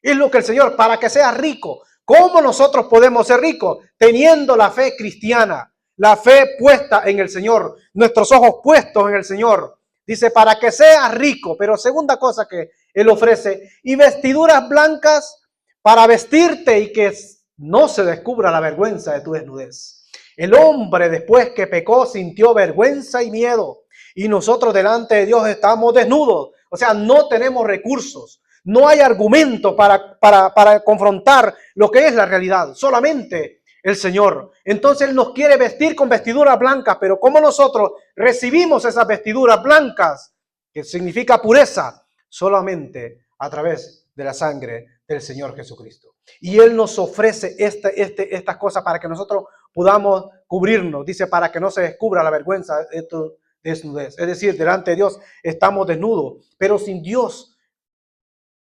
Es lo que el Señor, para que seas rico. ¿Cómo nosotros podemos ser ricos? Teniendo la fe cristiana, la fe puesta en el Señor, nuestros ojos puestos en el Señor. Dice, para que seas rico. Pero segunda cosa que Él ofrece, y vestiduras blancas para vestirte y que no se descubra la vergüenza de tu desnudez. El hombre, después que pecó, sintió vergüenza y miedo. Y nosotros delante de Dios estamos desnudos. O sea, no tenemos recursos. No hay argumento para confrontar lo que es la realidad. Solamente el Señor. Entonces Él nos quiere vestir con vestiduras blancas. Pero ¿cómo nosotros recibimos esas vestiduras blancas? Que significa pureza. Solamente a través de la sangre del Señor Jesucristo. Y Él nos ofrece estas cosas para que nosotros podamos cubrirnos. Dice, para que no se descubra la vergüenza de tu desnudez. Es decir, delante de Dios estamos desnudos. Pero sin Dios,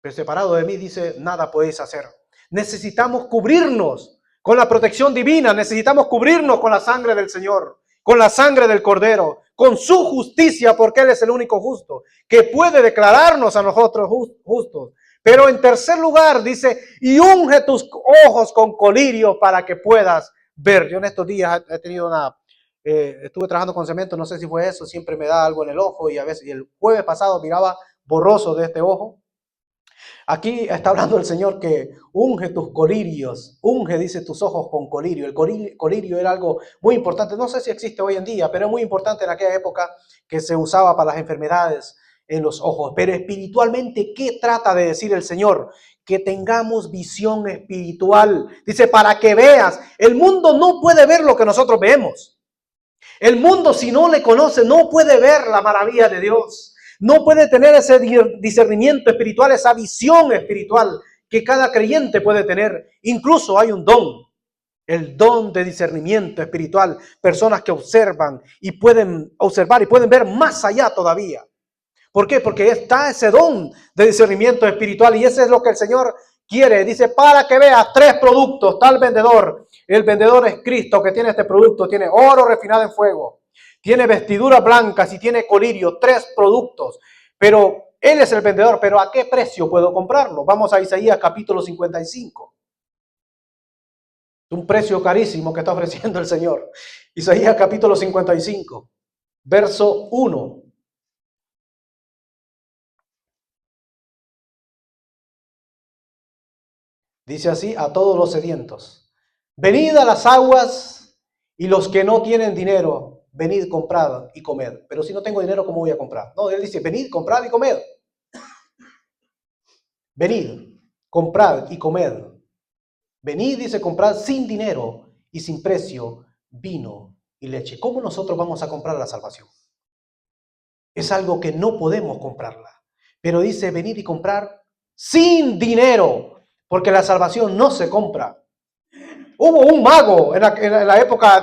pero separado de mí, dice, nada podéis hacer. Necesitamos cubrirnos con la protección divina. Necesitamos cubrirnos con la sangre del Señor, con la sangre del Cordero, con su justicia, porque Él es el único justo, que puede declararnos a nosotros justos. Pero en tercer lugar dice, y unge tus ojos con colirio para que puedas ver. Yo en estos días he tenido estuve trabajando con cemento, no sé si fue eso, siempre me da algo en el ojo y a veces, y el jueves pasado miraba borroso de este ojo. Aquí está hablando el Señor que unge tus colirios, unge, dice, tus ojos con colirio. El colirio era algo muy importante, no sé si existe hoy en día, pero es muy importante en aquella época que se usaba para las enfermedades en los ojos. Pero espiritualmente, ¿qué trata de decir el Señor? Que tengamos visión espiritual. Dice, para que veas. El mundo no puede ver lo que nosotros vemos. El mundo, si no le conoce, no puede ver la maravilla de Dios. No puede tener ese discernimiento espiritual, esa visión espiritual que cada creyente puede tener. Incluso hay un don, el don de discernimiento espiritual. Personas que observan y pueden observar y pueden ver más allá todavía. ¿Por qué? Porque está ese don de discernimiento espiritual y eso es lo que el Señor quiere. Dice, para que veas 3 productos, tal vendedor. El vendedor es Cristo que tiene este producto. Tiene oro refinado en fuego. Tiene vestiduras blancas y tiene colirio, 3 productos. Pero Él es el vendedor. ¿Pero a qué precio puedo comprarlo? Vamos a Isaías capítulo 55. Un precio carísimo que está ofreciendo el Señor. Isaías capítulo 55, verso 1. Dice así, a todos los sedientos. Venid a las aguas y los que no tienen dinero, venid, comprad y comed. Pero si no tengo dinero, ¿cómo voy a comprar? No, Él dice, venid, comprad y comed. Venid, comprad y comed. Venid, dice, comprad sin dinero y sin precio vino y leche. ¿Cómo nosotros vamos a comprar la salvación? Es algo que no podemos comprarla. Pero dice, venid y comprar sin dinero. Porque la salvación no se compra. Hubo un mago en la época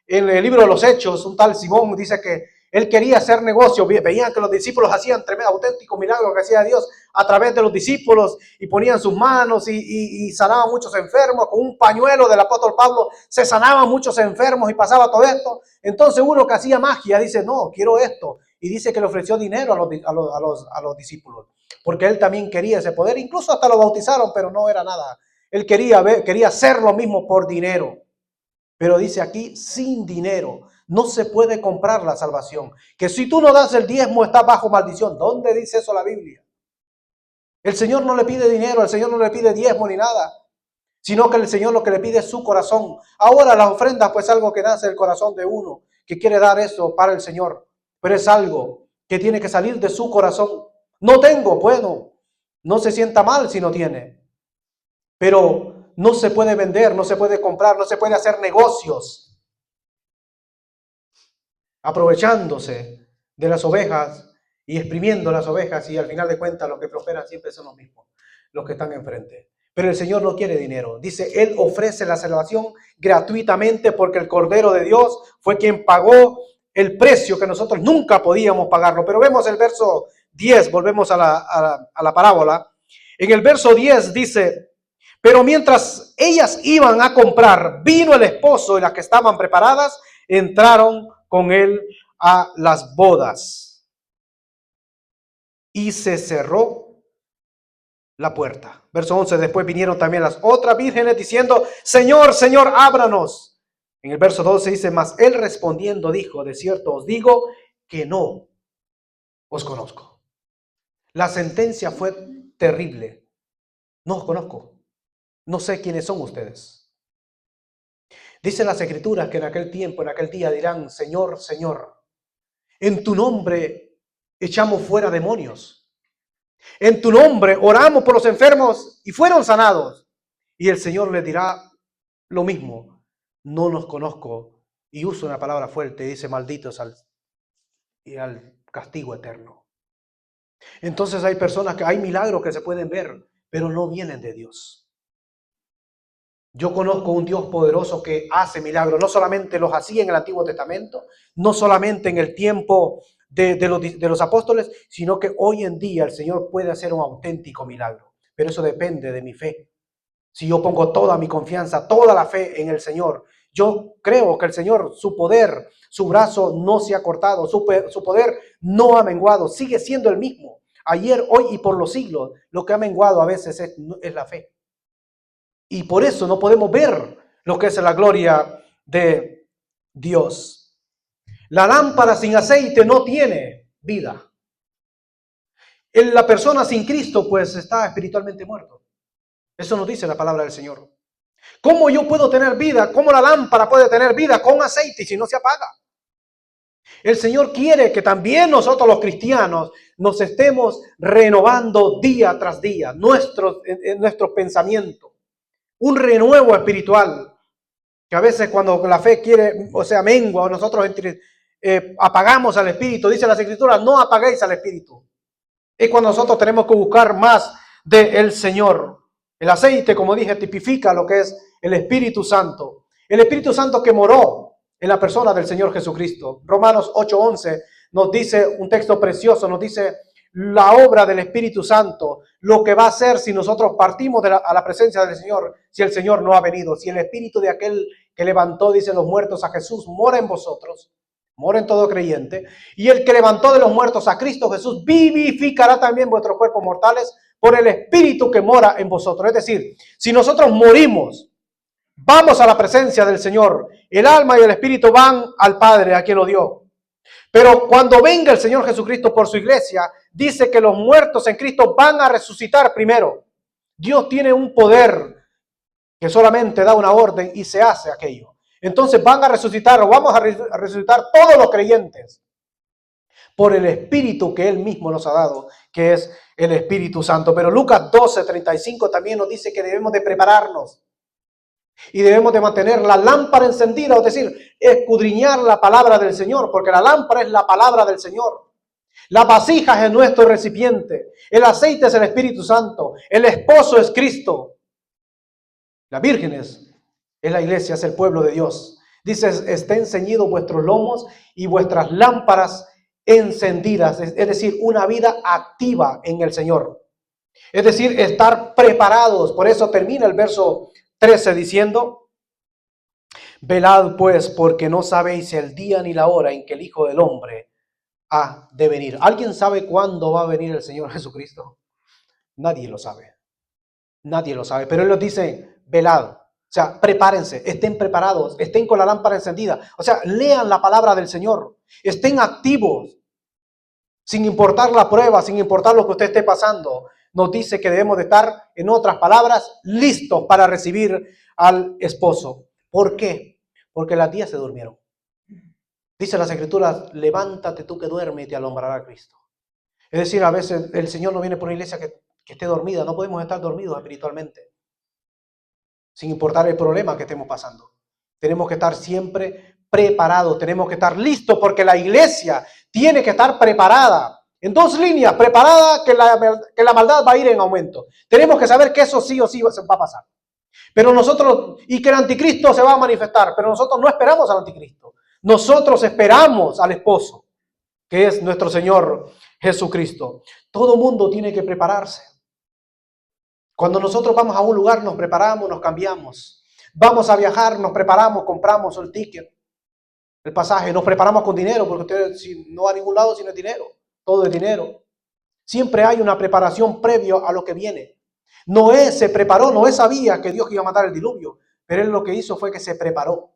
en el libro de los Hechos, un tal Simón, dice que él quería hacer negocio. Veían que los discípulos hacían tremendos, auténticos milagros que hacía Dios a través de los discípulos y ponían sus manos y sanaban muchos enfermos. Con un pañuelo del apóstol Pablo se sanaban muchos enfermos y pasaba todo esto. Entonces uno que hacía magia dice, no, quiero esto. Y dice que le ofreció dinero a los discípulos. Porque él también quería ese poder, incluso hasta lo bautizaron, pero no era nada. Él quería hacer lo mismo por dinero. Pero dice aquí, sin dinero, no se puede comprar la salvación. Que si tú no das el diezmo, estás bajo maldición. ¿Dónde dice eso la Biblia? El Señor no le pide dinero, el Señor no le pide diezmo ni nada. Sino que el Señor lo que le pide es su corazón. Ahora las ofrendas, pues algo que nace del corazón de uno, que quiere dar eso para el Señor. Pero es algo que tiene que salir de su corazón. No tengo, bueno, no se sienta mal si no tiene. Pero no se puede vender, no se puede comprar, no se puede hacer negocios aprovechándose de las ovejas y exprimiendo las ovejas y al final de cuentas los que prosperan siempre son los mismos, los que están enfrente. Pero el Señor no quiere dinero. Dice, Él ofrece la salvación gratuitamente porque el Cordero de Dios fue quien pagó el precio que nosotros nunca podíamos pagarlo. Pero vemos el verso 10, volvemos a la parábola. En el verso 10 dice, pero mientras ellas iban a comprar, vino el esposo y las que estaban preparadas entraron con él a las bodas. y se cerró la puerta. Verso 11, después vinieron también las otras vírgenes diciendo, Señor, Señor, ábranos. En el verso 12 dice, mas él respondiendo dijo, de cierto os digo que no os conozco. La sentencia fue terrible. No os conozco. No sé quiénes son ustedes. Dicen las Escrituras que en aquel tiempo, en aquel día dirán, Señor, Señor, en tu nombre echamos fuera demonios. En tu nombre oramos por los enfermos y fueron sanados. Y el Señor les dirá lo mismo. No los conozco. Y usa una palabra fuerte. Dice malditos al castigo eterno. Entonces hay personas que hay milagros que se pueden ver, pero no vienen de Dios. Yo conozco un Dios poderoso que hace milagros. No solamente los hacía en el Antiguo Testamento, no solamente en el tiempo de los apóstoles, sino que hoy en día el Señor puede hacer un auténtico milagro. Pero eso depende de mi fe. Si yo pongo toda mi confianza, toda la fe en el Señor, yo creo que el Señor, su poder, su brazo no se ha cortado, su poder no ha menguado, sigue siendo el mismo. Ayer, hoy y por los siglos, lo que ha menguado a veces es la fe. Y por eso no podemos ver lo que es la gloria de Dios. La lámpara sin aceite no tiene vida. La persona sin Cristo pues está espiritualmente muerto. Eso nos dice la palabra del Señor. ¿Cómo yo puedo tener vida? ¿Cómo la lámpara puede tener vida con aceite si no se apaga? El Señor quiere que también nosotros los cristianos nos estemos renovando día tras día nuestros pensamientos. Un renuevo espiritual, que a veces cuando la fe mengua, nosotros apagamos al Espíritu. Dice las Escrituras, no apaguéis al Espíritu. Es cuando nosotros tenemos que buscar más del Señor. El aceite, como dije, tipifica lo que es el Espíritu Santo. El Espíritu Santo que moró en la persona del Señor Jesucristo. Romanos 8:11 nos dice un texto precioso, nos dice la obra del Espíritu Santo, lo que va a hacer si nosotros partimos a la presencia del Señor, si el Señor no ha venido, si el Espíritu de aquel que levantó, dice, los muertos a Jesús, mora en vosotros, mora en todo creyente, y el que levantó de los muertos a Cristo Jesús, vivificará también vuestros cuerpos mortales por el Espíritu que mora en vosotros. Es decir, si nosotros morimos, vamos a la presencia del Señor, el alma y el Espíritu van al Padre, a quien lo dio. Pero cuando venga el Señor Jesucristo por su iglesia, dice que los muertos en Cristo van a resucitar primero. Dios tiene un poder que solamente da una orden y se hace aquello. Entonces van a resucitar, o vamos a resucitar todos los creyentes por el Espíritu que Él mismo nos ha dado, que es el Espíritu Santo. Pero Lucas 12:35 también nos dice que debemos de prepararnos. Y debemos de mantener la lámpara encendida, es decir, escudriñar la palabra del Señor, porque la lámpara es la palabra del Señor. Las vasijas es nuestro recipiente. El aceite es el Espíritu Santo. El esposo es Cristo. Las vírgenes es la iglesia, es el pueblo de Dios. Dice, estén ceñidos vuestros lomos y vuestras lámparas encendidas. Es decir, una vida activa en el Señor. Es decir, estar preparados. Por eso termina el verso 13 diciendo, velad pues, porque no sabéis el día ni la hora en que el Hijo del Hombre ha de venir. ¿Alguien sabe cuándo va a venir el Señor Jesucristo? Nadie lo sabe. Nadie lo sabe. Pero Él nos dice, velad. O sea, prepárense, estén preparados, estén con la lámpara encendida. O sea, lean la palabra del Señor. Estén activos. Sin importar la prueba, sin importar lo que usted esté pasando. Nos dice que debemos de estar, en otras palabras, listos para recibir al esposo. ¿Por qué? Porque las 10 se durmieron. Dice las Escrituras, levántate tú que duermes y te alumbrará Cristo. Es decir, a veces el Señor no viene por una iglesia que esté dormida. No podemos estar dormidos espiritualmente, sin importar el problema que estemos pasando. Tenemos que estar siempre preparados, tenemos que estar listos, porque la iglesia tiene que estar preparada. En 2 líneas, preparada que la maldad va a ir en aumento. Tenemos que saber que eso sí o sí va a pasar. Pero nosotros, y que el anticristo se va a manifestar, pero nosotros no esperamos al anticristo. Nosotros esperamos al esposo, que es nuestro Señor Jesucristo. Todo mundo tiene que prepararse. Cuando nosotros vamos a un lugar, nos preparamos, nos cambiamos. Vamos a viajar, nos preparamos, compramos el ticket, el pasaje, nos preparamos con dinero, porque usted si no va a ningún lado si no es dinero. Todo es dinero. Siempre hay una preparación previo a lo que viene. Noé se preparó, Noé sabía que Dios iba a mandar el diluvio, pero él lo que hizo fue que se preparó.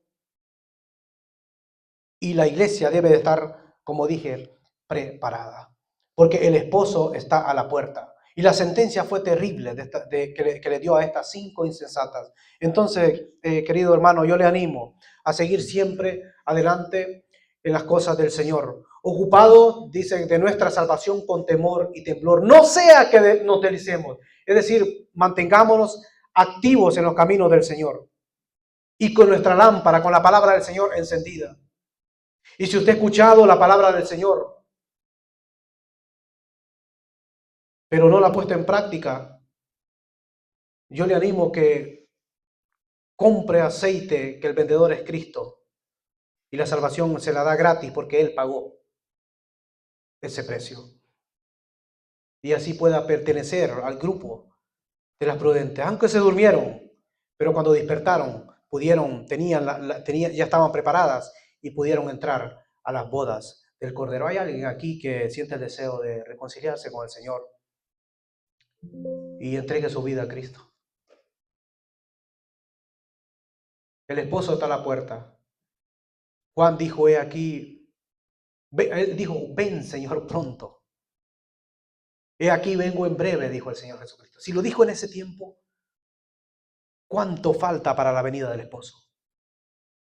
Y la iglesia debe de estar, como dije, preparada, porque el esposo está a la puerta. Y la sentencia fue terrible que le dio a estas 5 insensatas. Entonces, querido hermano, yo le animo a seguir siempre adelante en las cosas del Señor. Ocupado, dice, de nuestra salvación con temor y temblor. No sea que nos deslicemos. Es decir, mantengámonos activos en los caminos del Señor. Y con nuestra lámpara, con la palabra del Señor encendida. Y si usted ha escuchado la palabra del Señor, pero no la ha puesto en práctica, yo le animo que compre aceite, que el vendedor es Cristo. Y la salvación se la da gratis porque Él pagó ese precio. Y así pueda pertenecer al grupo de las prudentes. Aunque se durmieron, pero cuando despertaron, ya estaban preparadas y pudieron entrar a las bodas del Cordero. ¿Hay alguien aquí que siente el deseo de reconciliarse con el Señor y entregue su vida a Cristo? El esposo está a la puerta. Juan dijo, he aquí, él dijo, ven Señor pronto. He aquí vengo en breve, dijo el Señor Jesucristo. Si lo dijo en ese tiempo, ¿cuánto falta para la venida del esposo?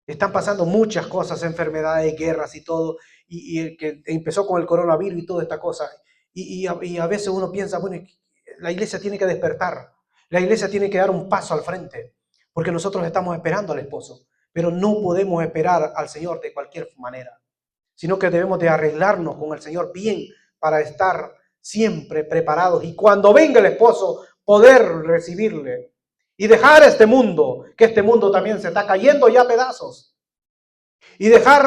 Están pasando muchas cosas, enfermedades, guerras y todo, y que empezó con el coronavirus y toda esta cosa. Y a veces uno piensa, bueno, la iglesia tiene que despertar, la iglesia tiene que dar un paso al frente, porque nosotros estamos esperando al esposo, pero no podemos esperar al Señor de cualquier manera, sino que debemos de arreglarnos con el Señor bien para estar siempre preparados y cuando venga el esposo poder recibirle. Y dejar este mundo, que este mundo también se está cayendo ya a pedazos. Y dejar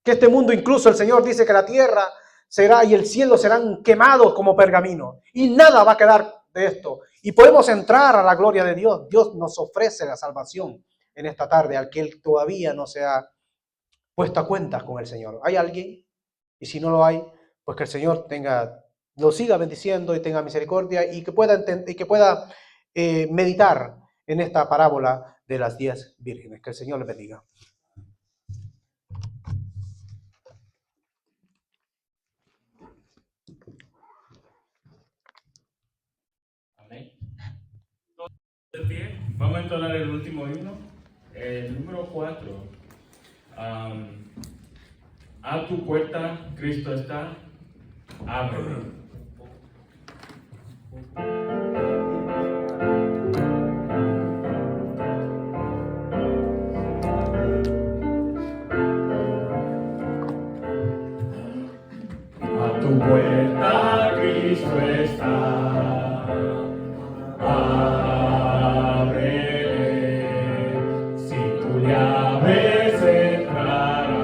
que este mundo, incluso el Señor dice que la tierra será y el cielo serán quemados como pergamino. Y nada va a quedar de esto. Y podemos entrar a la gloria de Dios. Dios nos ofrece la salvación en esta tarde al que Él todavía no se ha puesto a cuentas con el Señor. ¿Hay alguien? Y si no lo hay, pues que el Señor lo siga bendiciendo y tenga misericordia y que pueda meditar en esta parábola de las 10 vírgenes. Que el Señor les bendiga. Amén. De pie, vamos a entonar el último himno, el número 4. A tu puerta Cristo está, ábrele. A tu puerta Cristo está, ábrele, si tú le abres entrará,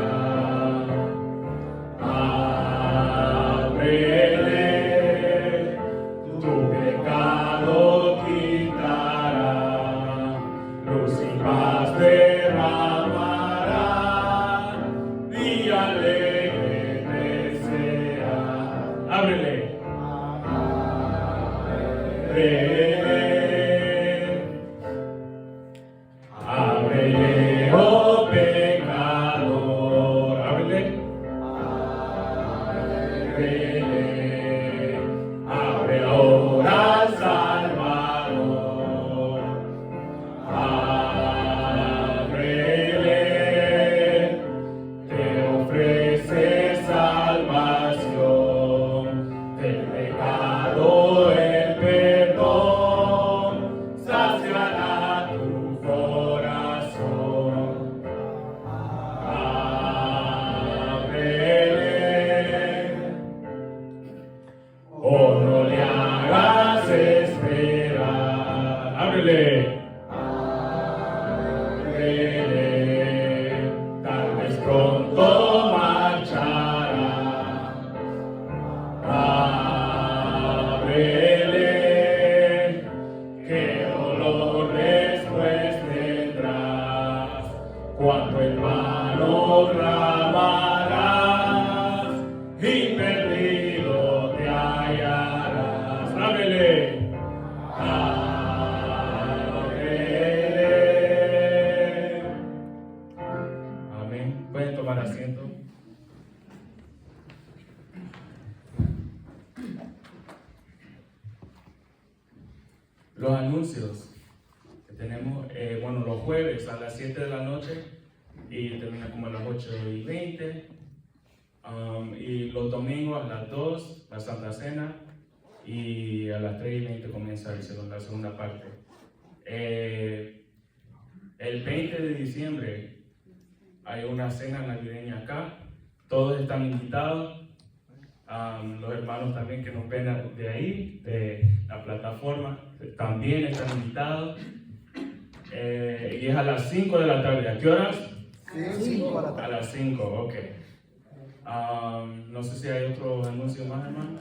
ábrele, tu pecado quitará, luz y paz derramará, y alegre te sea. Ábrele. Ábrele, oh pecador. Ábrele. Ábrele. Abre ahora, Salvador. Ábrele. Te ofrece salvación del pecado. Oh, no le hagas esperar. Ábrele. Ábrele. Tal vez pronto marchará. Ábrele. Qué dolor después tendrás cuando el malo clamarás y perdido te hallarás. Pueden tomar asiento. Los anuncios que tenemos, bueno, los jueves a las 7 de la noche y termina como a las 8:20. Y los domingos a las 2, la Santa Cena, y a las 3:20 comienza la segunda parte. El 20 de diciembre hay una cena navideña acá, todos están invitados. Los hermanos también que nos ven de ahí, de la plataforma, también están invitados. Y es a las 5 de la tarde. ¿A qué horas? 5 a la tarde. A las 5, ok. No sé si hay otro anuncio más, hermano.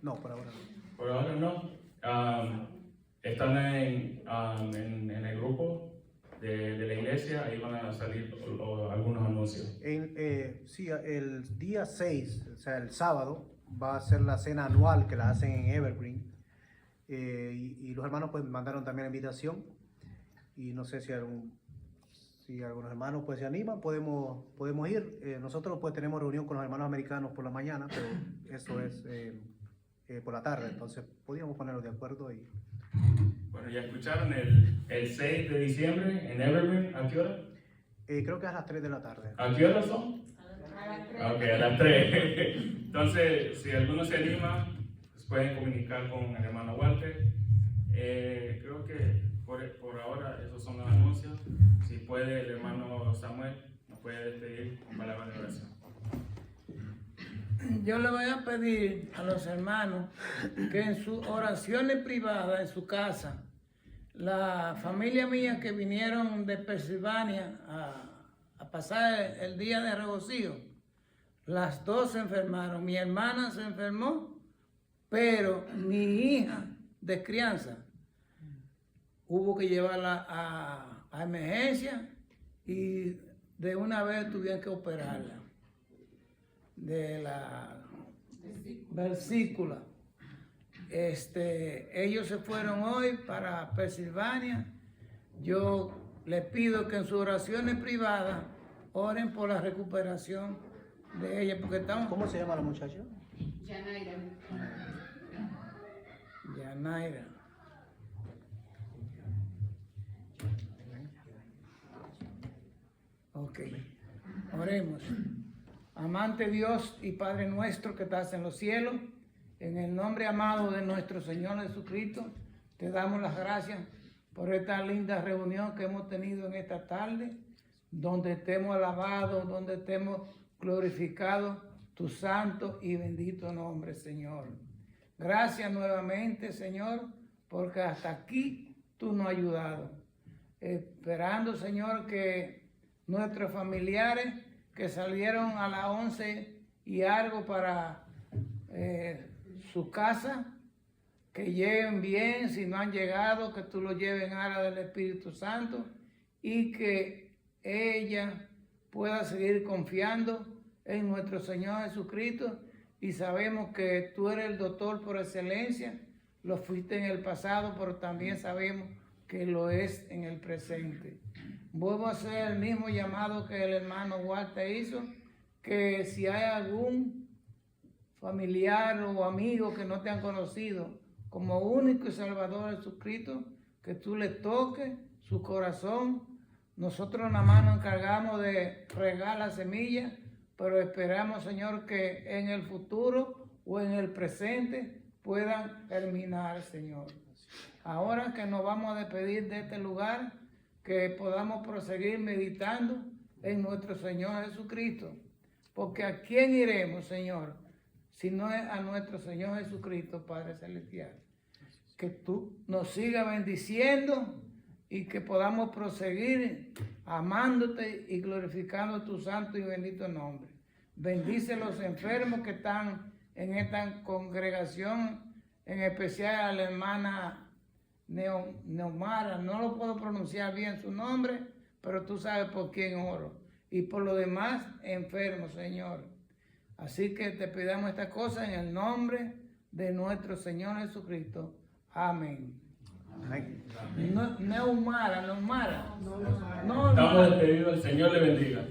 No, por ahora no. Por ahora no. Están en el grupo de la iglesia, ahí van a salir algunos anuncios. Sí, el día 6, o sea, el sábado, va a ser la cena anual que la hacen en Evergreen. Y los hermanos pues mandaron también la invitación. Y no sé si algunos hermanos pues se animan, podemos ir. Nosotros pues tenemos reunión con los hermanos americanos por la mañana, pero eso es por la tarde, entonces podríamos ponernos de acuerdo. Bueno, ya escucharon el 6 de diciembre en Evergreen, ¿a qué hora? Creo que es a las 3 de la tarde. ¿A qué hora son? Ok, a las 3. Entonces, si alguno se anima, pues pueden comunicar con el hermano Walter. Creo que por ahora esos son los anuncios. Si puede, el hermano Samuel nos puede despedir con palabras de oración. Yo le voy a pedir a los hermanos que en sus oraciones privadas, en su casa, la familia mía que vinieron de Pensilvania a pasar el día de regocijo, las dos se enfermaron. Mi hermana se enfermó, pero mi hija de crianza hubo que llevarla a emergencia y de una vez tuvieron que operarla de la vesícula. Ellos se fueron hoy para Pensilvania. Yo les pido que en sus oraciones privadas oren por la recuperación de ella, porque estamos... ¿Cómo se llama la muchacha? Yanaira. Yanaira. Ok, oremos. Amante Dios y Padre nuestro que estás en los cielos, en el nombre amado de nuestro Señor Jesucristo, te damos las gracias por esta linda reunión que hemos tenido en esta tarde, donde te hemos alabado, donde te hemos glorificado tu santo y bendito nombre, Señor. Gracias nuevamente, Señor, porque hasta aquí tú nos has ayudado. Esperando, Señor, que nuestros familiares que salieron a las 11 y algo para su casa, que lleguen bien, si no han llegado, que tú lo lleves en aras del Espíritu Santo y que ella pueda seguir confiando en nuestro Señor Jesucristo. Y sabemos que tú eres el doctor por excelencia, lo fuiste en el pasado, pero también sabemos que lo es en el presente. Vuelvo a hacer el mismo llamado que el hermano Walter hizo, que si hay algún familiar o amigo que no te han conocido como único y salvador de Jesucristo, que tú le toques su corazón. Nosotros nada más nos encargamos de regar la semilla, pero esperamos, Señor, que en el futuro o en el presente puedan terminar, Señor. Ahora que nos vamos a despedir de este lugar, que podamos proseguir meditando en nuestro Señor Jesucristo. Porque ¿a quién iremos, Señor? Si no es a nuestro Señor Jesucristo, Padre Celestial. Que tú nos sigas bendiciendo y que podamos proseguir amándote y glorificando tu santo y bendito nombre. Bendice a los enfermos que están en esta congregación, en especial a la hermana Neomara, no lo puedo pronunciar bien su nombre, pero tú sabes por quién oro. Y por lo demás, enfermos, Señor. Así que te pedimos esta cosa en el nombre de nuestro Señor Jesucristo. Amén. Amén. No, Neumara, Neumara. No, Estamos hermano. despedidos. El Señor le bendiga.